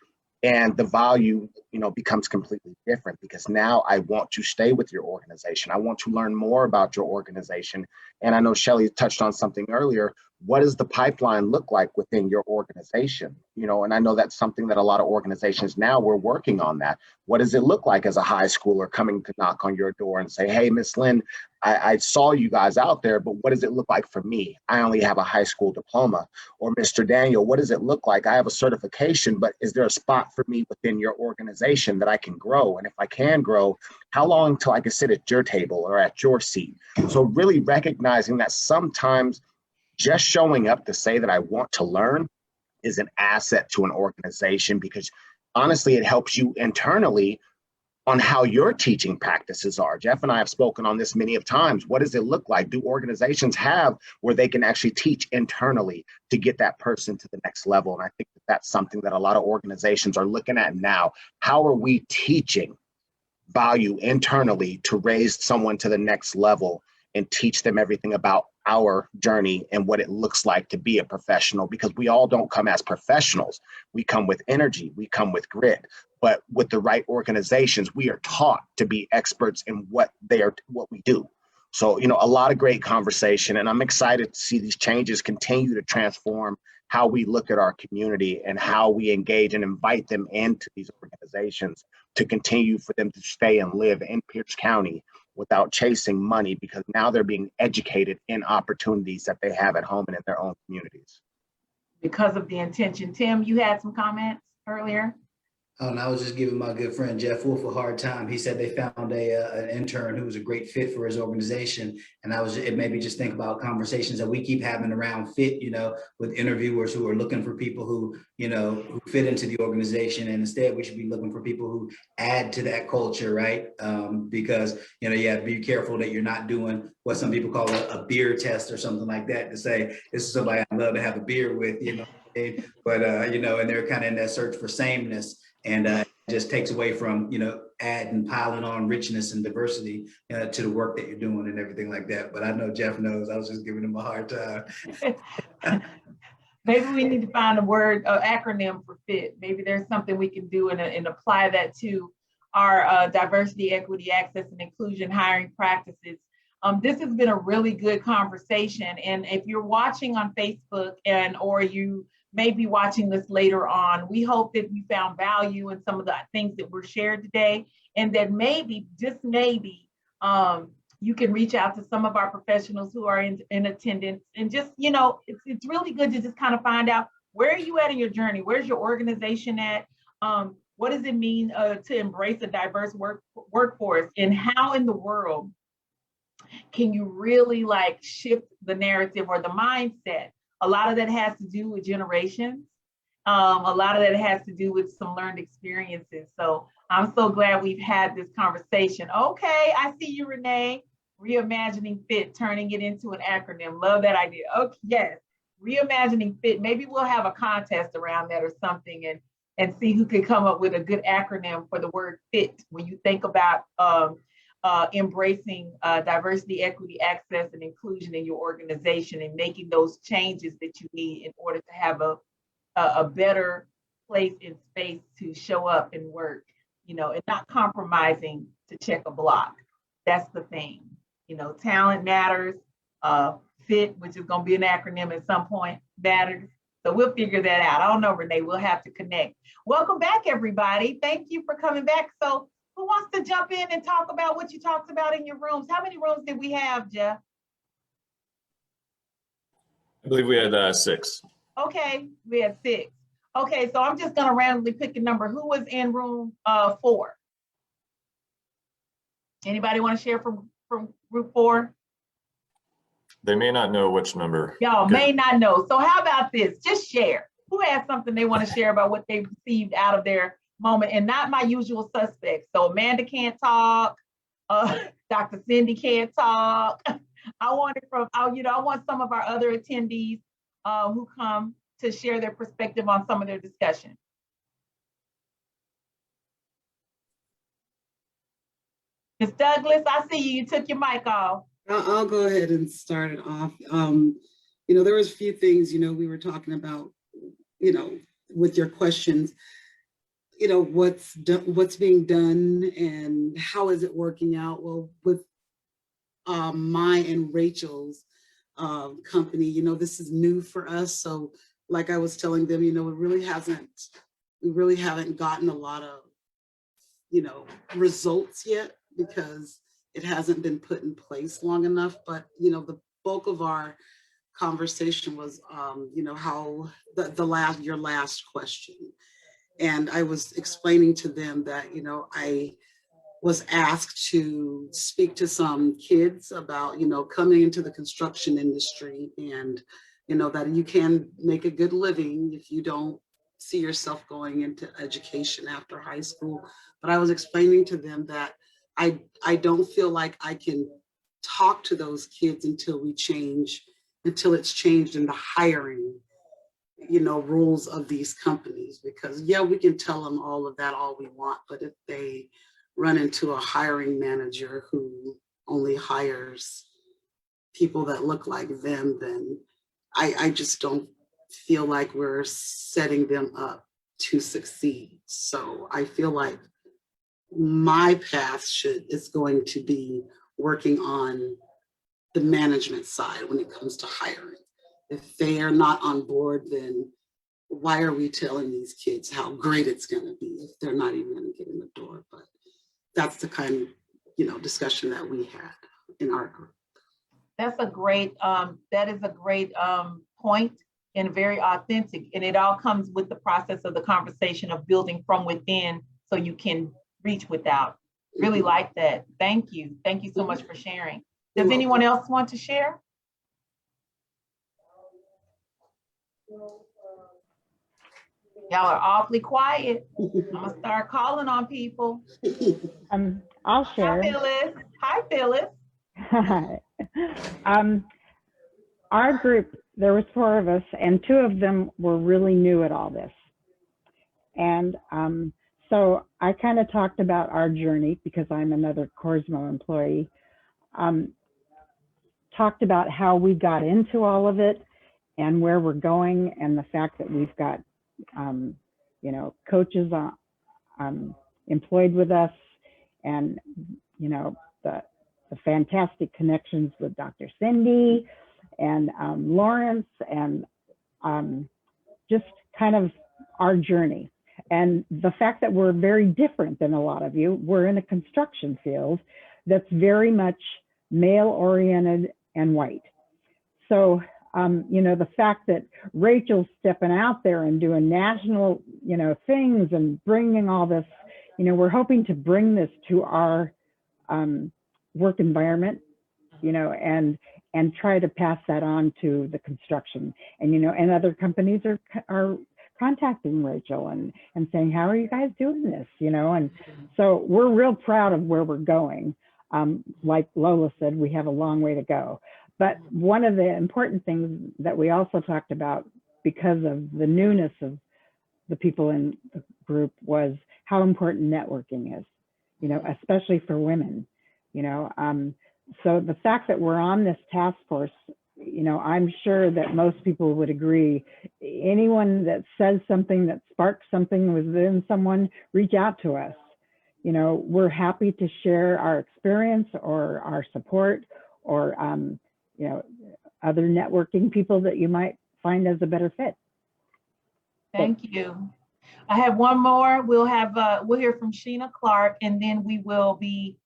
[SPEAKER 3] And the value becomes completely different, because now I want to stay with your organization. I want to learn more about your organization. And I know Shelley touched on something earlier. What does the pipeline look like within your organization? And I know that's something that a lot of organizations now, we're working on that. What does it look like as a high schooler coming to knock on your door and say, hey, Miss Lynn, I saw you guys out there, but what does it look like for me? I only have a high school diploma. Or Mr. Daniel, what does it look like? I have a certification, but is there a spot for me within your organization that I can grow? And if I can grow, how long till I can sit at your table or at your seat? So really recognizing that sometimes just showing up to say that I want to learn is an asset to an organization, because honestly, it helps you internally on how your teaching practices are. Jeff and I have spoken on this many of times. What does it look like? Do organizations have where they can actually teach internally to get that person to the next level? And I think that that's something that a lot of organizations are looking at now. How are we teaching value internally to raise someone to the next level and teach them everything about our journey and what it looks like to be a professional? Because we all don't come as professionals. We come with energy, we come with grit, but with the right organizations, we are taught to be experts in what we do. So, a lot of great conversation, and I'm excited to see these changes continue to transform how we look at our community and how we engage and invite them into these organizations to continue for them to stay and live in Pierce County without chasing money, because now they're being educated in opportunities that they have at home and in their own communities.
[SPEAKER 1] Because of the intention. Tim, you had some comments earlier?
[SPEAKER 8] Oh, and I was just giving my good friend Jeff Wolf a hard time. He said they found an intern who was a great fit for his organization. And it made me just think about conversations that we keep having around fit, with interviewers who are looking for people who fit into the organization. And instead, we should be looking for people who add to that culture, right? Because, you have to be careful that you're not doing what some people call a beer test or something like that, to say, this is somebody I'd love to have a beer with, but, and they're kind of in that search for sameness. And it just takes away from, adding, piling on richness and diversity to the work that you're doing and everything like that. But I know Jeff knows, I was just giving him a hard time.
[SPEAKER 1] Maybe we need to find a word, acronym for FIT. Maybe there's something we can do and apply that to our diversity, equity, access, and inclusion hiring practices. This has been a really good conversation. And if you're watching on Facebook or you may be watching this later on, we hope that you found value in some of the things that were shared today, and that maybe, just maybe, you can reach out to some of our professionals who are in attendance, and just, it's really good to just kind of find out, where are you at in your journey? Where's your organization at? What does it mean to embrace a diverse workforce, and how in the world can you really shift the narrative or the mindset? A lot of that has to do with generations. A lot of that has to do with some learned experiences. So I'm so glad we've had this conversation. Okay, I see you, Renee. Reimagining FIT, turning it into an acronym. Love that idea. Okay, yes, reimagining FIT. Maybe we'll have a contest around that or something, and see who can come up with a good acronym for the word FIT when you think about embracing diversity, equity, access, and inclusion in your organization, and making those changes that you need in order to have a better place and space to show up and work, and not compromising to check a block. That's the thing. Talent matters. FIT, which is going to be an acronym at some point, matters. So we'll figure that out. I don't know, Renee, we'll have to connect. Welcome back, everybody. Thank you for coming back. So who wants to jump in and talk about what you talked about in your rooms? How many rooms did we have, Jeff?
[SPEAKER 2] I believe we had 6.
[SPEAKER 1] Okay, we had 6. Okay, so I'm just gonna randomly pick a number. Who was in room 4? Anybody want to share from group 4?
[SPEAKER 2] They may not know which number.
[SPEAKER 1] Y'all may not know. So how about this? Just share. Who has something they want to share about what they received out of their moment, and not my usual suspects? So Amanda can't talk. Dr. Cindy can't talk. I want some of our other attendees who come to share their perspective on some of their discussion. Ms. Douglas, I see you. You took your mic off.
[SPEAKER 17] I'll go ahead and start it off. There was a few things, we were talking about, with your questions. you know, what's being done and how is it working out? Well, with my and Rachel's company, you know, this is new for us. So like I was telling them, you know, we really haven't gotten a lot of, you know, results yet because it hasn't been put in place long enough. But, you know, the bulk of our conversation was, you know, how your last question. And I was explaining to them that, you know, I was asked to speak to some kids about, you know, coming into the construction industry and, you know, that you can make a good living if you don't see yourself going into education after high school. But I was explaining to them that I don't feel like I can talk to those kids until it's changed in the hiring, you know, rules of these companies. Because yeah, we can tell them all of that all we want, but if they run into a hiring manager who only hires people that look like them, then I just don't feel like we're setting them up to succeed. So I feel like my path is going to be working on the management side when it comes to hiring. If they are not on board, then why are we telling these kids how great it's going to be if they're not even going to get in the door? But that's the kind of, you know, discussion that we had in our group.
[SPEAKER 1] That is a great point and very authentic. And it all comes with the process of the conversation of building from within so you can reach without. Really like that. Thank you. Thank you so much for sharing. Does anyone else want to share? Y'all are awfully quiet. I'm gonna start calling on people.
[SPEAKER 18] I'll share.
[SPEAKER 1] Hi, Phyllis. Hi, Phyllis.
[SPEAKER 18] Hi. Our group, there was 4 of us, and 2 of them were really new at all this. And so I kind of talked about our journey because I'm another Corsmo employee. Talked about how we got into all of it and where we're going, and the fact that we've got, you know, coaches employed with us, and, you know, the fantastic connections with Dr. Cindy and Lawrence, and just kind of our journey. And the fact that we're very different than a lot of you. We're in a construction field that's very much male-oriented and white. So, you know, the fact that Rachel's stepping out there and doing national, you know, things and bringing all this, you know, we're hoping to bring this to our work environment, you know, and try to pass that on to the construction. And, you know, and other companies are contacting Rachel and saying, how are you guys doing this, you know? And so we're real proud of where we're going. Like Lola said, we have a long way to go. But one of the important things that we also talked about, because of the newness of the people in the group, was how important networking is, you know, especially for women, you know. So the fact that we're on this task force, you know, I'm sure that most people would agree. Anyone that says something that sparks something within someone, reach out to us. You know, we're happy to share our experience or our support, or you know, other networking people that you might find as a better fit.
[SPEAKER 1] Thank you. I have one more. We'll hear from Sheena Clark, and then we will be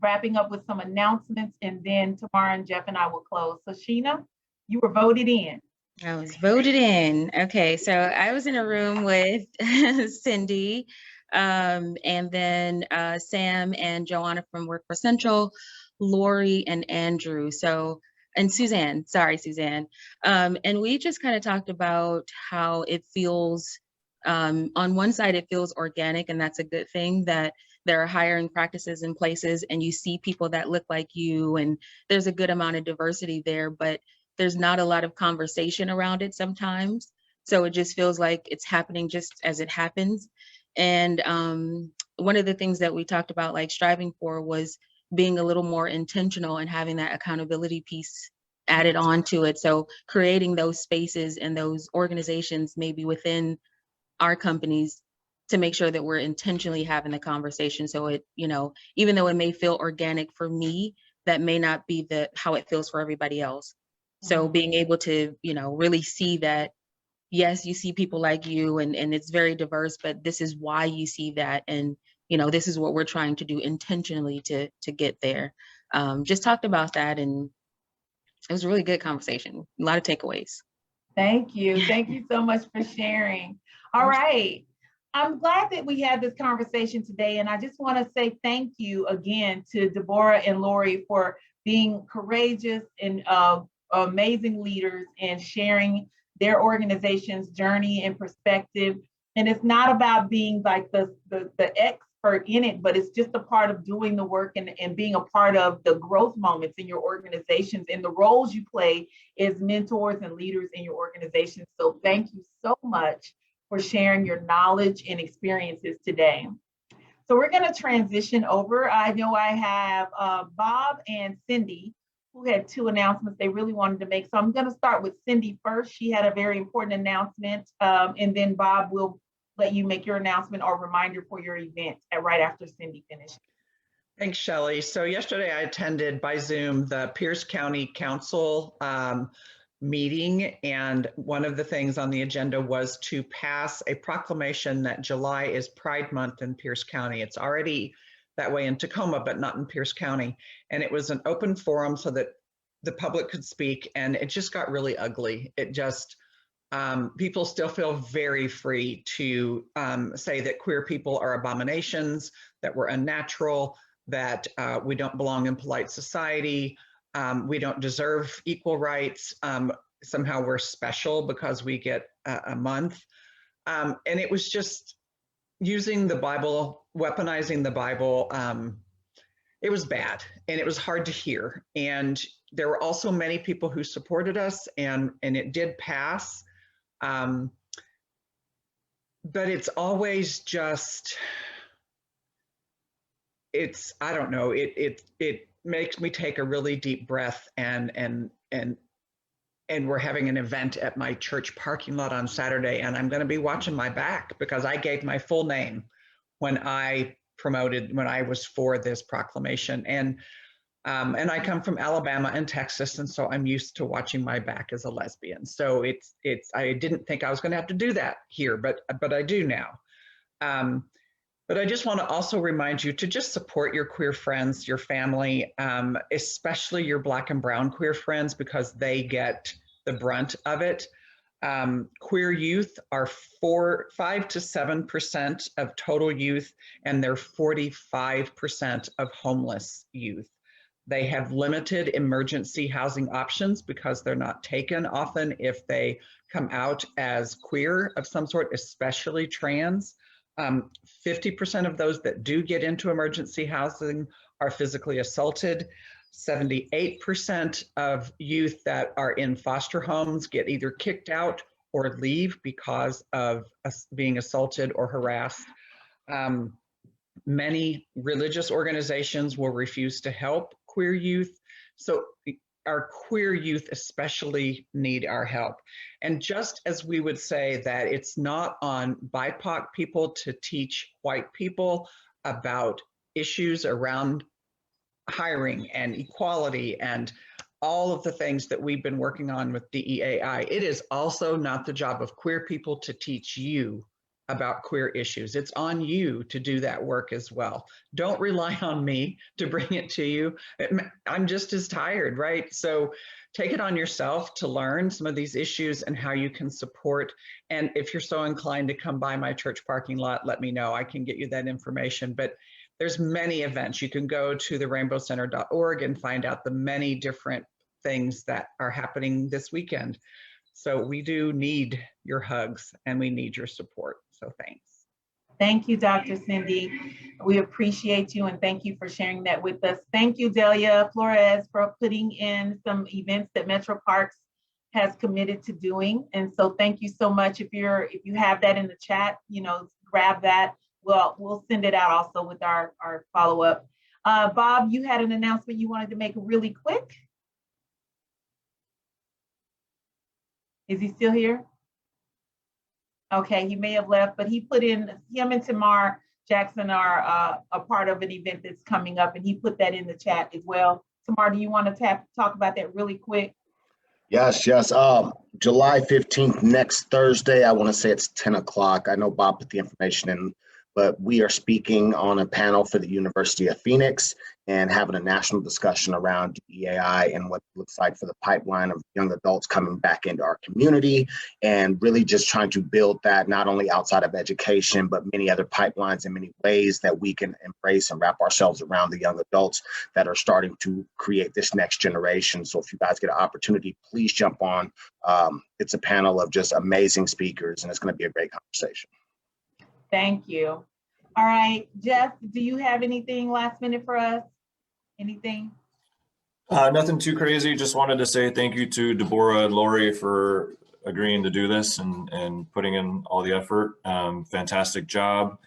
[SPEAKER 1] wrapping up with some announcements, and then Tamara and Jeff and I will close. So Sheena, you were voted in.
[SPEAKER 19] I was voted in. Okay, so I was in a room with Cindy, and then Sam and Joanna from Workforce Central, Lori and Andrew. So, and Suzanne, sorry, Suzanne. And we just kind of talked about how it feels, on one side, it feels organic, and that's a good thing, that there are hiring practices in places and you see people that look like you, and there's a good amount of diversity there, but there's not a lot of conversation around it sometimes. So it just feels like it's happening just as it happens. And one of the things that we talked about, like striving for, was being a little more intentional and having that accountability piece added on to it. So creating those spaces and those organizations maybe within our companies to make sure that we're intentionally having the conversation. So it, you know, even though it may feel organic for me, that may not be how it feels for everybody else. So being able to, you know, really see that, yes, you see people like you and it's very diverse, but this is why you see that. And, you know, this is what we're trying to do intentionally to get there. Just talked about that, and it was a really good conversation. A lot of takeaways.
[SPEAKER 1] Thank you. Thank you so much for sharing. All right. I'm glad that we had this conversation today. And I just want to say thank you again to Deborah and Lori for being courageous and amazing leaders and sharing their organization's journey and perspective. And it's not about being like the expert in it, but it's just a part of doing the work and being a part of the growth moments in your organizations and the roles you play as mentors and leaders in your organization. So thank you so much for sharing your knowledge and experiences today. So we're going to transition over. I know I have Bob and Cindy who had 2 announcements they really wanted to make. So I'm going to start with Cindy first. She had a very important announcement, and then Bob will let you make your announcement or reminder for your event right after Cindy finishes.
[SPEAKER 13] Thanks, Shelley. So yesterday I attended by Zoom the Pierce County Council meeting, and one of the things on the agenda was to pass a proclamation that July is Pride Month in Pierce County. It's already that way in Tacoma, but not in Pierce County. And it was an open forum so that the public could speak, and it just got really ugly. It just, people still feel very free to say that queer people are abominations, that we're unnatural, that we don't belong in polite society, we don't deserve equal rights, somehow we're special because we get a month. And it was just using the Bible, weaponizing the Bible. It was bad and it was hard to hear. And there were also many people who supported us, and it did pass. But it's always just, it's, I don't know, it makes me take a really deep breath, and we're having an event at my church parking lot on Saturday, and I'm going to be watching my back because I gave my full name when I was for this proclamation. And I come from Alabama and Texas, and so I'm used to watching my back as a lesbian. So I didn't think I was going to have to do that here, but I do now. But I just want to also remind you to just support your queer friends, your family, especially your Black and brown queer friends, because they get the brunt of it. Queer youth are 5 to 7% of total youth, and they're 45% of homeless youth. They have limited emergency housing options because they're not taken often if they come out as queer of some sort, especially trans. 50% of those that do get into emergency housing are physically assaulted. 78% of youth that are in foster homes get either kicked out or leave because of being assaulted or harassed. Many religious organizations will refuse to help queer youth. So our queer youth especially need our help. And just as we would say that it's not on BIPOC people to teach white people about issues around hiring and equality and all of the things that we've been working on with DEAI, it is also not the job of queer people to teach you about queer issues. It's on you to do that work as well. Don't rely on me to bring it to you. I'm just as tired, right? So take it on yourself to learn some of these issues and how you can support. And if you're so inclined to come by my church parking lot, let me know. I can get you that information. But there's many events. You can go to the rainbowcenter.org and find out the many different things that are happening this weekend. So we do need your hugs and we need your support. So thanks.
[SPEAKER 1] Thank you, Dr. Cindy. We appreciate you and thank you for sharing that with us. Thank you, Delia Flores, for putting in some events that Metro Parks has committed to doing. And so thank you so much. If you have that in the chat, grab that. We'll send it out also with our follow-up. Bob, you had an announcement you wanted to make really quick. Is he still here? Okay, he may have left, but he put in, him and Tamar Jackson are a part of an event that's coming up, and he put that in the chat as well. Tamar, do you want to talk about that really quick?
[SPEAKER 3] Yes, yes. July 15th, next Thursday. I want to say it's 10 o'clock. I know Bob put the information in, but we are speaking on a panel for the University of Phoenix and having a national discussion around DEAI and what it looks like for the pipeline of young adults coming back into our community, and really just trying to build that not only outside of education, but many other pipelines and many ways that we can embrace and wrap ourselves around the young adults that are starting to create this next generation. So if you guys get an opportunity, please jump on. It's a panel of just amazing speakers, and it's going to be a great conversation.
[SPEAKER 1] Thank you. All right, Jeff, do you have anything last minute for us? Anything?
[SPEAKER 2] Nothing too crazy. Just wanted to say thank you to Deborah and Lori for agreeing to do this and putting in all the effort. Fantastic job.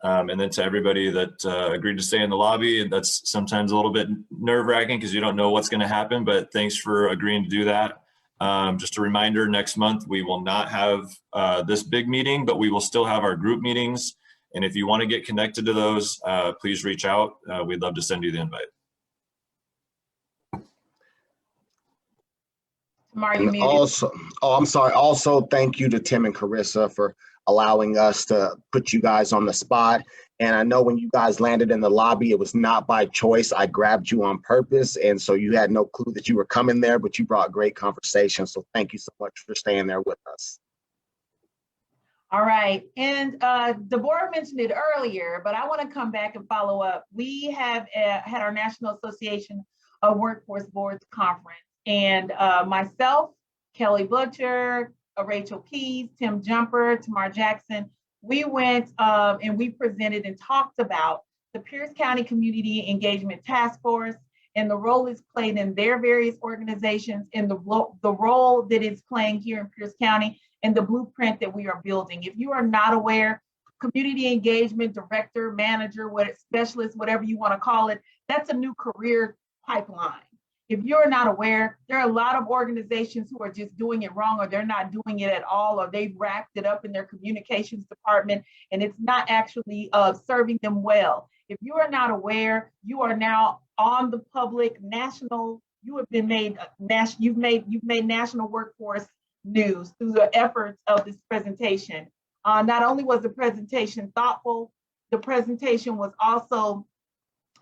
[SPEAKER 2] And then to everybody that agreed to stay in the lobby. That's sometimes a little bit nerve-wracking because you don't know what's going to happen, but thanks for agreeing to do that. Just a reminder, next month we will not have this big meeting, but we will still have our group meetings. And if you want to get connected to those, please reach out. We'd love to send you the invite.
[SPEAKER 3] And also, I'm sorry. Also, thank you to Tim and Carissa for allowing us to put you guys on the spot. And I know when you guys landed in the lobby, it was not by choice. I grabbed you on purpose. And so you had no clue that you were coming there, but you brought great conversation. So thank you so much for staying there with us.
[SPEAKER 1] All right, and Deborah mentioned it earlier, but I want to come back and follow up. We have had our National Association of Workforce Boards Conference, and myself, Kelly Butcher, Rachel Keys, Tim Jumper, Tamar Jackson, we went and we presented and talked about the Pierce County Community Engagement Task Force and the role it's played in their various organizations and the role that it's playing here in Pierce County and the blueprint that we are building. If you are not aware, community engagement director, manager, specialist, whatever you want to call it, that's a new career pipeline. If you're not aware, there are a lot of organizations who are just doing it wrong, or they're not doing it at all, or they've wrapped it up in their communications department and it's not actually serving them well. If you are not aware, you are now on the public national, you have been made you've made national workforce news through the efforts of this presentation. Not only was the presentation thoughtful, the presentation was also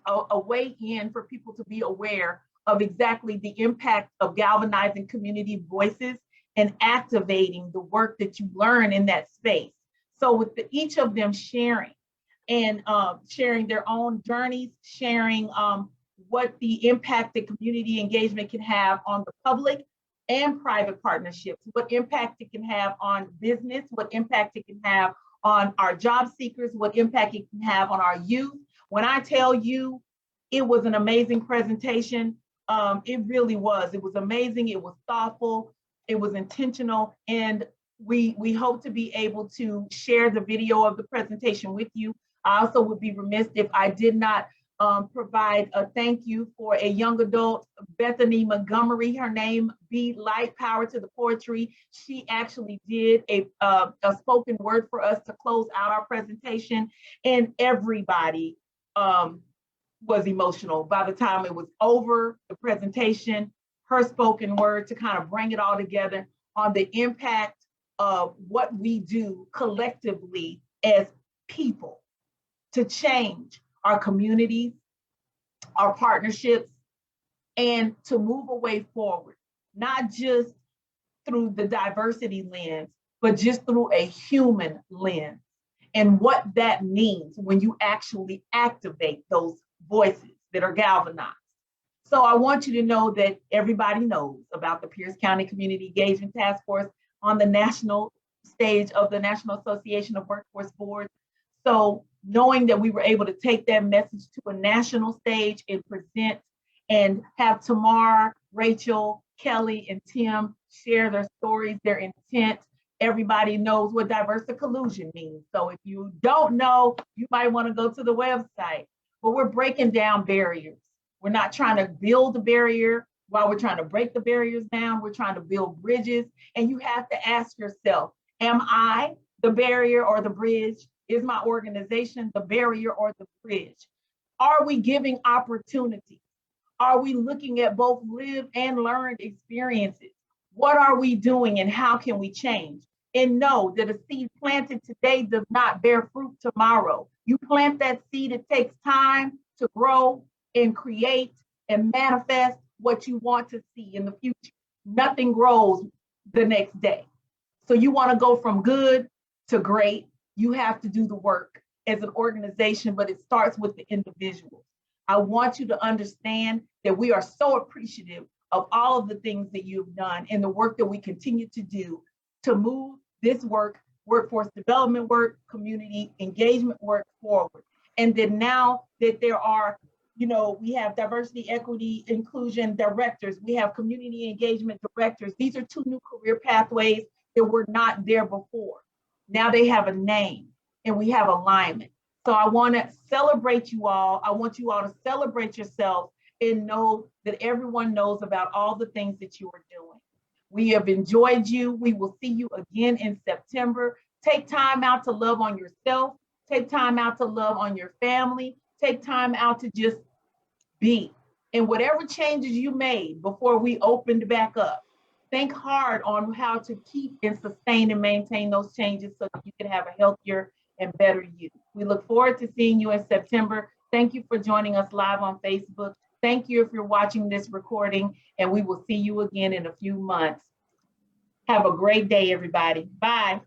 [SPEAKER 1] a way in for people to be aware of exactly the impact of galvanizing community voices and activating the work that you learn in that space. So with each of them sharing and sharing their own journeys, sharing what the impact that community engagement can have on the public and private partnerships, what impact it can have on business, what impact it can have on our job seekers, what impact it can have on our youth. When I tell you it was an amazing presentation, it really was. It was amazing, it was thoughtful, it was intentional, and we hope to be able to share the video of the presentation with you. I also would be remiss if I did not provide a thank you for a young adult, Bethany Montgomery. Her name, Be Light, Power to the Poetry. She actually did a spoken word for us to close out our presentation, and everybody was emotional. By the time it was over, the presentation, her spoken word to kind of bring it all together on the impact of what we do collectively as people to change our communities, our partnerships, and to move away forward, not just through the diversity lens, but just through a human lens, and what that means when you actually activate those voices that are galvanized. So I want you to know that everybody knows about the Pierce County Community Engagement Task Force on the national stage of the National Association of Workforce Boards. So knowing that we were able to take that message to a national stage and present and have Tamar, Rachel, Kelly, and Tim share their stories, their intent. Everybody knows what diverse inclusion means. So if you don't know, you might want to go to the website. But we're breaking down barriers. We're not trying to build a barrier while we're trying to break the barriers down. We're trying to build bridges. And you have to ask yourself, am I the barrier or the bridge? Is my organization the barrier or the bridge? Are we giving opportunity? Are we looking at both lived and learned experiences? What are we doing and how can we change? And know that a seed planted today does not bear fruit tomorrow. You plant that seed, it takes time to grow and create and manifest what you want to see in the future. Nothing grows the next day. So you want to go from good to great. You have to do the work as an organization, but it starts with the individual. I want you to understand that we are so appreciative of all of the things that you've done and the work that we continue to do to move this work, workforce development work, community engagement work forward. And then now that there are, we have diversity, equity, inclusion directors, we have community engagement directors. These are 2 new career pathways that were not there before. Now they have a name and we have alignment. So I want to celebrate you all. I want you all to celebrate yourself and know that everyone knows about all the things that you are doing. We have enjoyed you. We will see you again in September. Take time out to love on yourself. Take time out to love on your family. Take time out to just be. And whatever changes you made before we opened back up, think hard on how to keep and sustain and maintain those changes so that you can have a healthier and better you. We look forward to seeing you in September. Thank you for joining us live on Facebook. Thank you if you're watching this recording, and we will see you again in a few months. Have a great day, everybody. Bye.